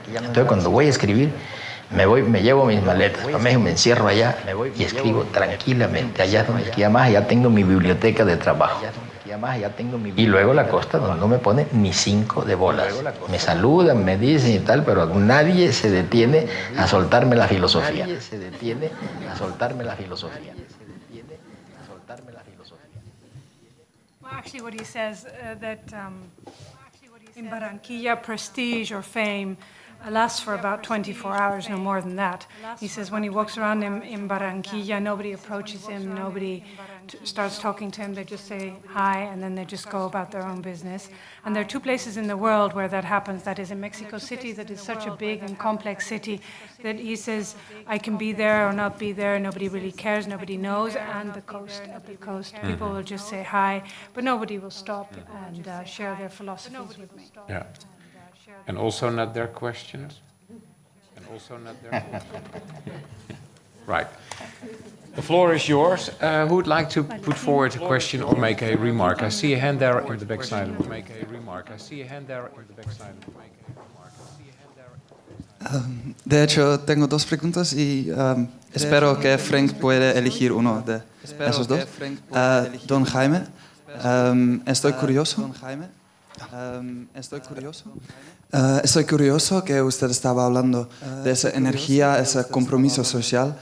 Entonces, cuando voy a escribir, me llevo mis maletas para México, me encierro allá y escribo tranquilamente. Allá es donde escribo más, allá tengo mi biblioteca de trabajo. Y luego la costa, donde no me pone ni 5 de bolas. Me saludan, me dicen y tal, pero nadie se detiene a soltarme la filosofía. Well, actually, what he says that in Barranquilla, prestige or fame lasts for about 24 hours, no more than that. He says when he walks around in Barranquilla, nobody approaches him, nobody starts talking to him. They just say hi, and then they just go about their own business. And there are 2 places in the world where that happens. That is in Mexico City, that is such a big and complex city that he says, I can be there or not be there, nobody really cares, nobody knows. And the coast, at the coast, people will just say hi, but nobody will stop and share their philosophies with me. Yeah. And also not their questions? Right. The floor is yours. Who would like to put forward a question or make a remark? I see a hand there in the back side. De hecho, tengo 2 preguntas y espero que Frank pueda elegir uno de esos 2. Don Jaime, estoy curioso. Estoy curioso que usted estaba hablando de esa energía, ese compromiso social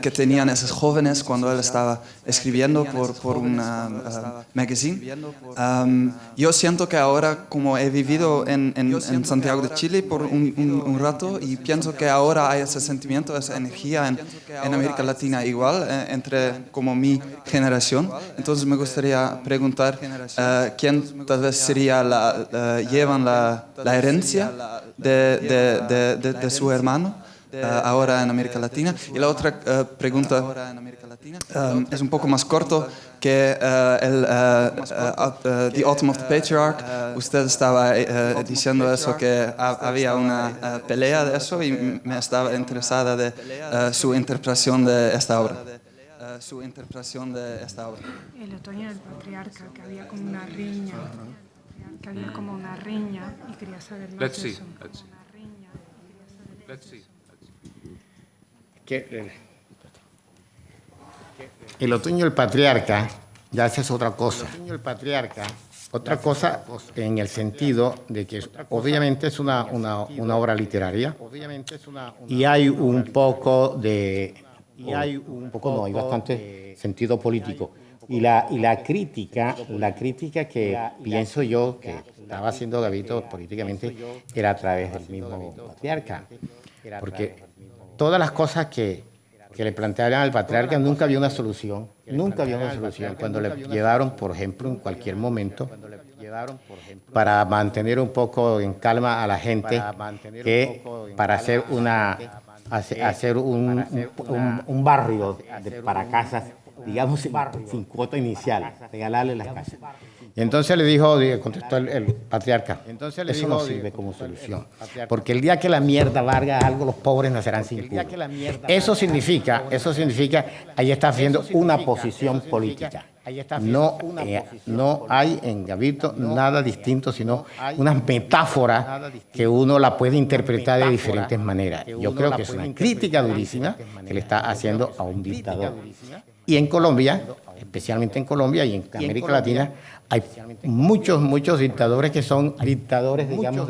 que tenían esos jóvenes cuando él estaba escribiendo por un magazine. Yo siento que ahora, como he vivido en Santiago de Chile por un rato, y pienso que ahora hay ese sentimiento, esa energía en América Latina igual, entre como mi generación. Entonces me gustaría preguntar quién tal vez sería llevan la herencia de su hermano ahora en América Latina. Y la otra pregunta es un poco más corto que The Autumn of the Patriarch. Usted estaba diciendo eso, que había una pelea de eso, y me estaba interesada de su interpretación de esta obra. El otoño del patriarca, que había como una riña. Que había como una riña y quería saber más de eso. Let's see. El otoño del patriarca, ya esa es otra cosa. El otoño del patriarca, otra cosa en el sentido de que obviamente es una obra literaria y hay un poco de... hay bastante sentido político. Y la crítica que pienso yo que estaba haciendo Gabito políticamente era a través del mismo patriarca. Porque todas las cosas que le planteaban al patriarca nunca había una solución. Cuando le llevaron, por ejemplo, en cualquier momento, para mantener un poco en calma a la gente, para hacer un barrio para casas digamos, sin cuota inicial, regalarle las casas. Y entonces le dijo, contestó el patriarca, eso no sirve como solución, porque el día que la mierda valga algo, los pobres nacerán sin culo. Eso significa, ahí está haciendo una posición política. No hay en Gabito nada distinto, sino una metáfora que uno la puede interpretar de diferentes maneras. Yo creo que es una crítica durísima que le está haciendo a un dictador. Y en Colombia, especialmente en Colombia y en América Latina, hay muchos dictadores que son dictadores, digamos,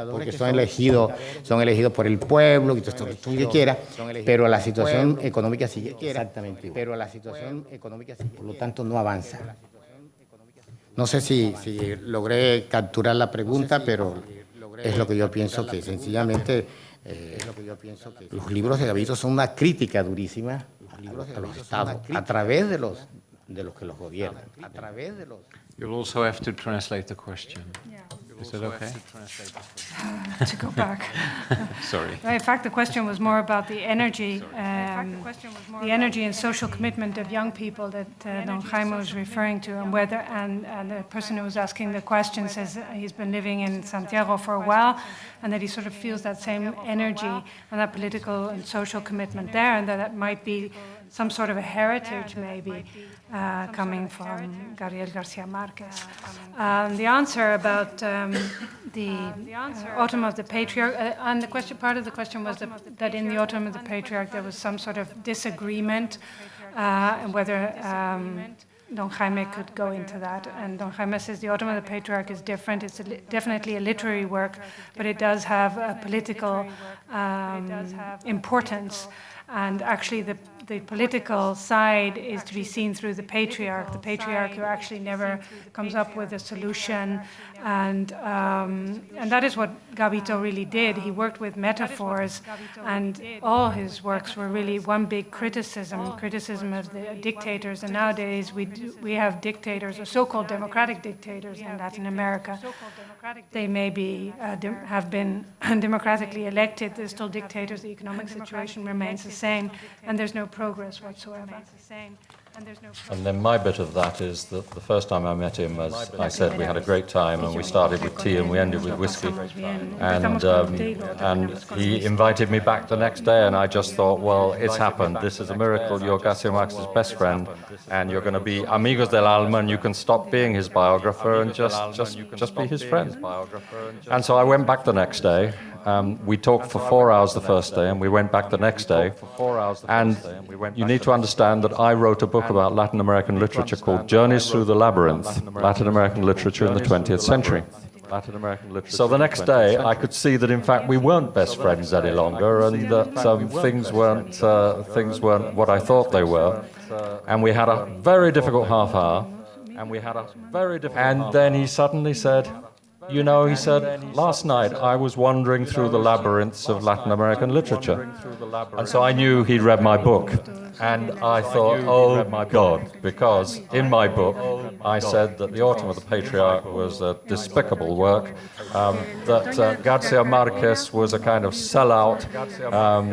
porque son elegidos por el pueblo y todo esto que quiera, pero la situación económica sigue exactamente igual. Por lo tanto, no avanza. No sé si logré capturar la pregunta, pero es lo que yo pienso, que sencillamente los libros de Gabito son una crítica durísima a los estados, a través de los que los gobiernan. You'll also have to translate the question. Is that okay? To go back. Sorry. In fact, the question was more about the energy and social commitment of young people that Don Jaime was referring to, and whether and the person who was asking the question says he's been living in Santiago for a while, and that he sort of feels that same energy and that political and social commitment there, and that might be some sort of a heritage maybe coming from Gabriel Garcia Marquez. The answer about the Autumn of the Patriarch, and the question, part of the question was that in the Autumn of the Patriarch there was some sort of disagreement, and whether Don Jaime could go into that. And Don Jaime says the Autumn of the Patriarch is different. It's definitely a literary work, but it does have a political importance. And actually the political side is to be seen through the patriarch who actually never comes up with a solution. And that is what Gabito really did. He worked with metaphors, and all his works were really one big criticism of the dictators. And nowadays we have dictators, or so-called democratic dictators in Latin America. They maybe have been democratically elected. They're still dictators. The economic situation remains the same, and there's no progress whatsoever. And then my bit of that is that the first time I met him, as I said, we had a great time, and we started with tea and we ended with whiskey. And he invited me back the next day, and I just thought, well, it's happened. This is a miracle. You're Garcia Marquez's best friend, and you're going to be amigos del alma, and you can stop being his biographer and just be his friend. And so I went back the next day. We talked for 4 hours the first day, and we went back the next day. And you need to understand that I wrote a book about Latin American literature called Journeys Through the Labyrinth, Latin American Literature in the 20th Century. So the next day, I could see that in fact we weren't best friends any longer, and that things weren't what I thought they were. And we had a very difficult half hour. And then he suddenly said, you know, he said, last night I was wandering through the labyrinths of Latin American literature. And so I knew he'd read my book. And I thought, oh my God, because in my book I said that The Autumn of the Patriarch was a despicable work, that Garcia Marquez was a kind of sellout,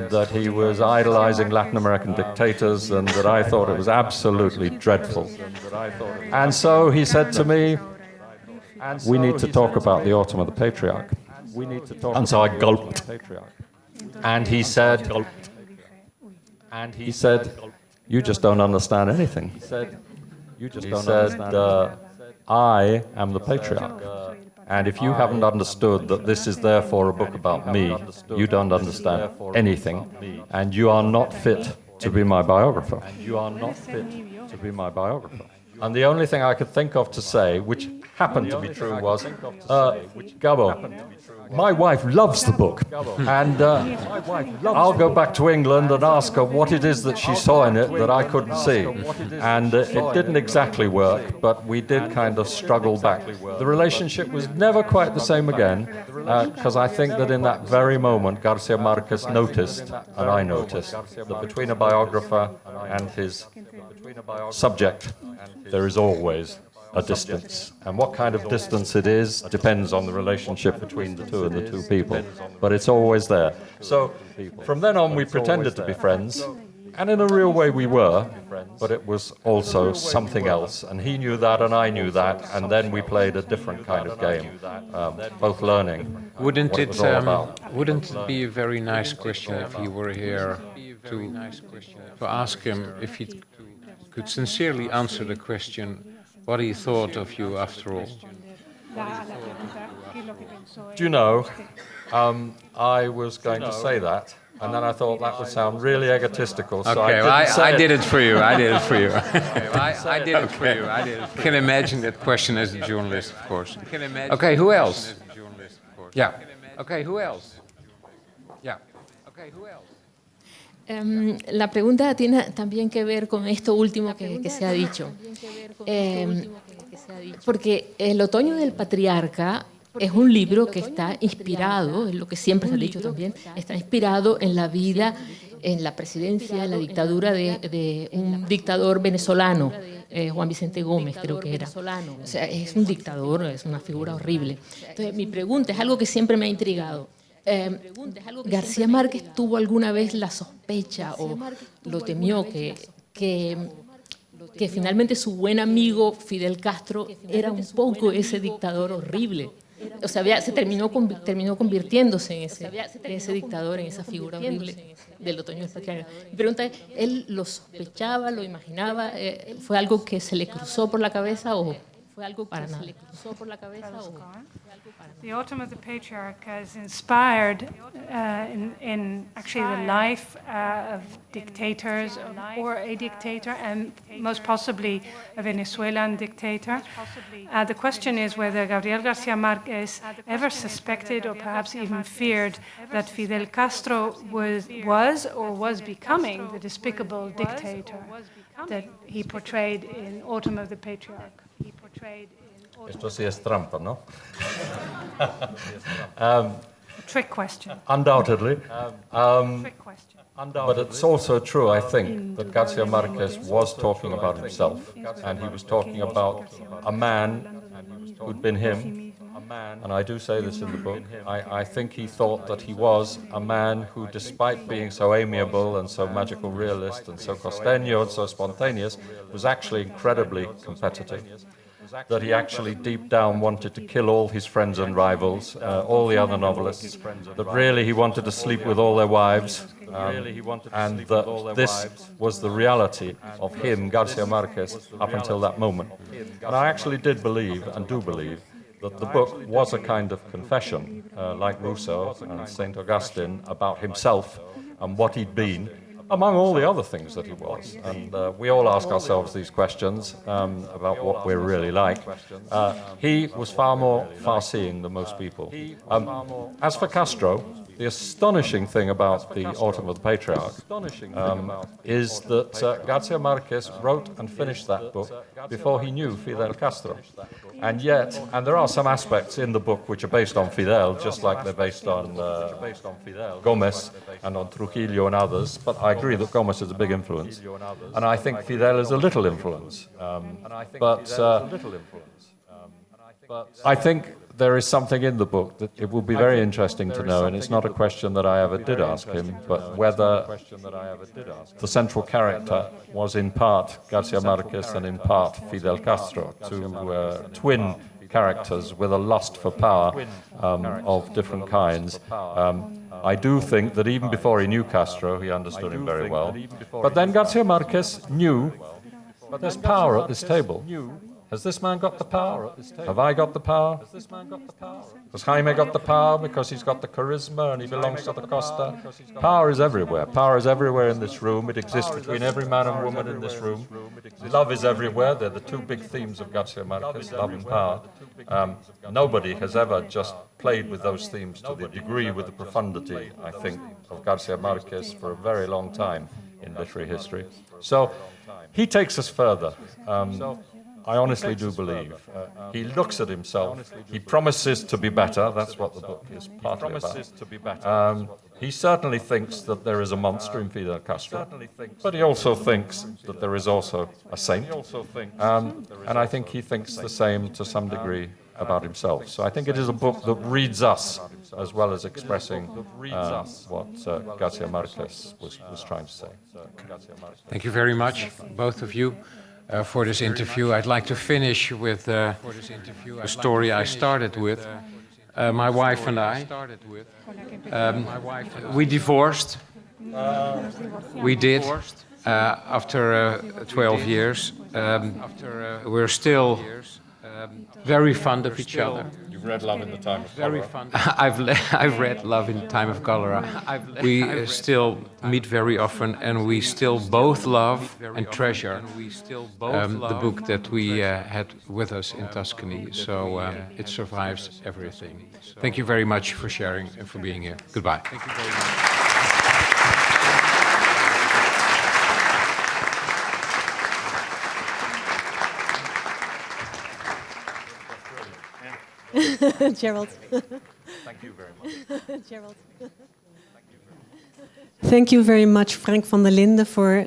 that he was idolizing Latin American dictators, and that I thought it was absolutely dreadful. And so he said to me, we need to talk about The Autumn of the Patriarch. And so I gulped. And he said, you just don't understand anything. He said, I am the patriarch. And if you haven't understood that this is therefore a book about me, you don't understand anything. And you are not fit to be my biographer. And the only thing I could think of to say, which happened to be true, was, Gabo, my wife loves the book, and I'll go back to England and ask her what it is that she saw in it that I couldn't see. And it didn't exactly work, but we did kind of struggle back. The relationship was never quite the same again, because I think that in that very moment, Garcia Marquez noticed, and I noticed, that between a biographer and his subject, there is always a distance. And what kind of distance it is depends on the relationship between the two people. But it's always there. So from then on, we pretended to be friends. And in a real way, we were. but it was also something else. And he knew that, and I knew that, and then we played a different kind of game, both learning what it was all about. Wouldn't it be a very nice question if he were here to ask him if he could sincerely answer the question what he thought of you after all? Do you know, I was going to say that, and then I thought that would sound really egotistical, so okay, I did it for you. I did it for you. I did it for you. You can imagine that question as a journalist, of course. Okay, who else? Yeah. Okay, who else? Yeah. Okay, who else? La pregunta tiene también que ver con esto último que se ha dicho. Porque El otoño del patriarca es un libro que está inspirado, es lo que siempre se ha dicho también, está inspirado en la vida, en la presidencia, en la dictadura de un dictador venezolano, Juan Vicente Gómez creo que era. O sea, es un dictador, es una figura horrible. Entonces, mi pregunta es algo que siempre me ha intrigado. ¿García Márquez tuvo alguna vez la sospecha o lo temió que finalmente su buen amigo Fidel Castro era un poco ese dictador horrible? O sea, se terminó convirtiéndose en ese dictador, en esa figura horrible del otoño del patriarca. Mi pregunta es, ¿él lo sospechaba, lo imaginaba? ¿Fue algo que se le cruzó por la cabeza o fue algo para nada? The Autumn of the Patriarch has inspired in actually the life of dictators or a dictator, and most possibly a Venezuelan dictator. The question is whether Gabriel Garcia Marquez ever suspected or perhaps even feared that Fidel Castro was becoming the despicable dictator that he portrayed in Autumn of the Patriarch. Esto sí es trampa, ¿no? Trick question. Undoubtedly. But it's also true, I think, that Garcia Marquez was talking about himself, and he was talking about a man who'd been him, and I do say this in the book. I think he thought that he was a man who, despite being so amiable and so magical realist and so costeño and so spontaneous, was actually incredibly competitive. That he actually deep down wanted to kill all his friends and rivals, all the other novelists, that really he wanted to sleep with all their wives, and that this was the reality of him, Garcia Marquez, up until that moment. And I actually did believe, and do believe, that the book was a kind of confession, like Rousseau and St. Augustine, about himself and what he'd been, among all the other things that he was. And we all ask ourselves these questions about what we're really like. He was far more far-seeing than most people. As for Castro, the astonishing thing about the Autumn of the Patriarch is that Garcia Marquez wrote and finished that book before he knew Fidel Castro. And yet, and there are some aspects in the book which are based on Fidel, just like they're based on Gomez and on Trujillo and others, but I agree that Gomez is a big influence. And I think Fidel is a little influence. But I think there is something in the book that it will be very interesting to know, and it's not a question that I ever did ask him, but whether the central character was in part Garcia Marquez and in part Fidel Castro, two twin characters with a lust for power of different kinds. I do think that even before he knew Castro, he understood him very well. But then Garcia Marquez knew there's power at this table. Has this man got the power? Have I got the power? Has Jaime got the power because he's got the charisma and he belongs to the Costa? Power is everywhere. Power is everywhere in this room. It exists between every man and woman in this room. Love is everywhere. They're the two big themes of Garcia Marquez, love and power. Nobody has ever just played with those themes to the degree, with the profundity, I think, of Garcia Marquez for a very long time in literary history. So he takes us further. I honestly do believe. He looks at himself. He promises to be better. That's what the book is partly about. He certainly thinks that there is a monster in Fidel Castro, but he also thinks that there is also a saint. And I think he thinks the same to some degree about himself. So I think it is a book that reads us as well as expressing what Garcia Marquez was trying to say. Thank you very much, both of you, for this interview. I'd like to finish with a story I started with. My wife and I, we divorced. We did after 12 years. We're still very fond of each other. You've read Love in the Time of Cholera. I've read Love in the Time of Cholera. We still meet very often, and we still both love and treasure the book that we had with us in Tuscany. So it survives everything. Thank you very much for sharing and for being here. Goodbye. Thank you very much. Gerald. Thank you very much. Gerald. Thank you very much, Frank van der Linden, for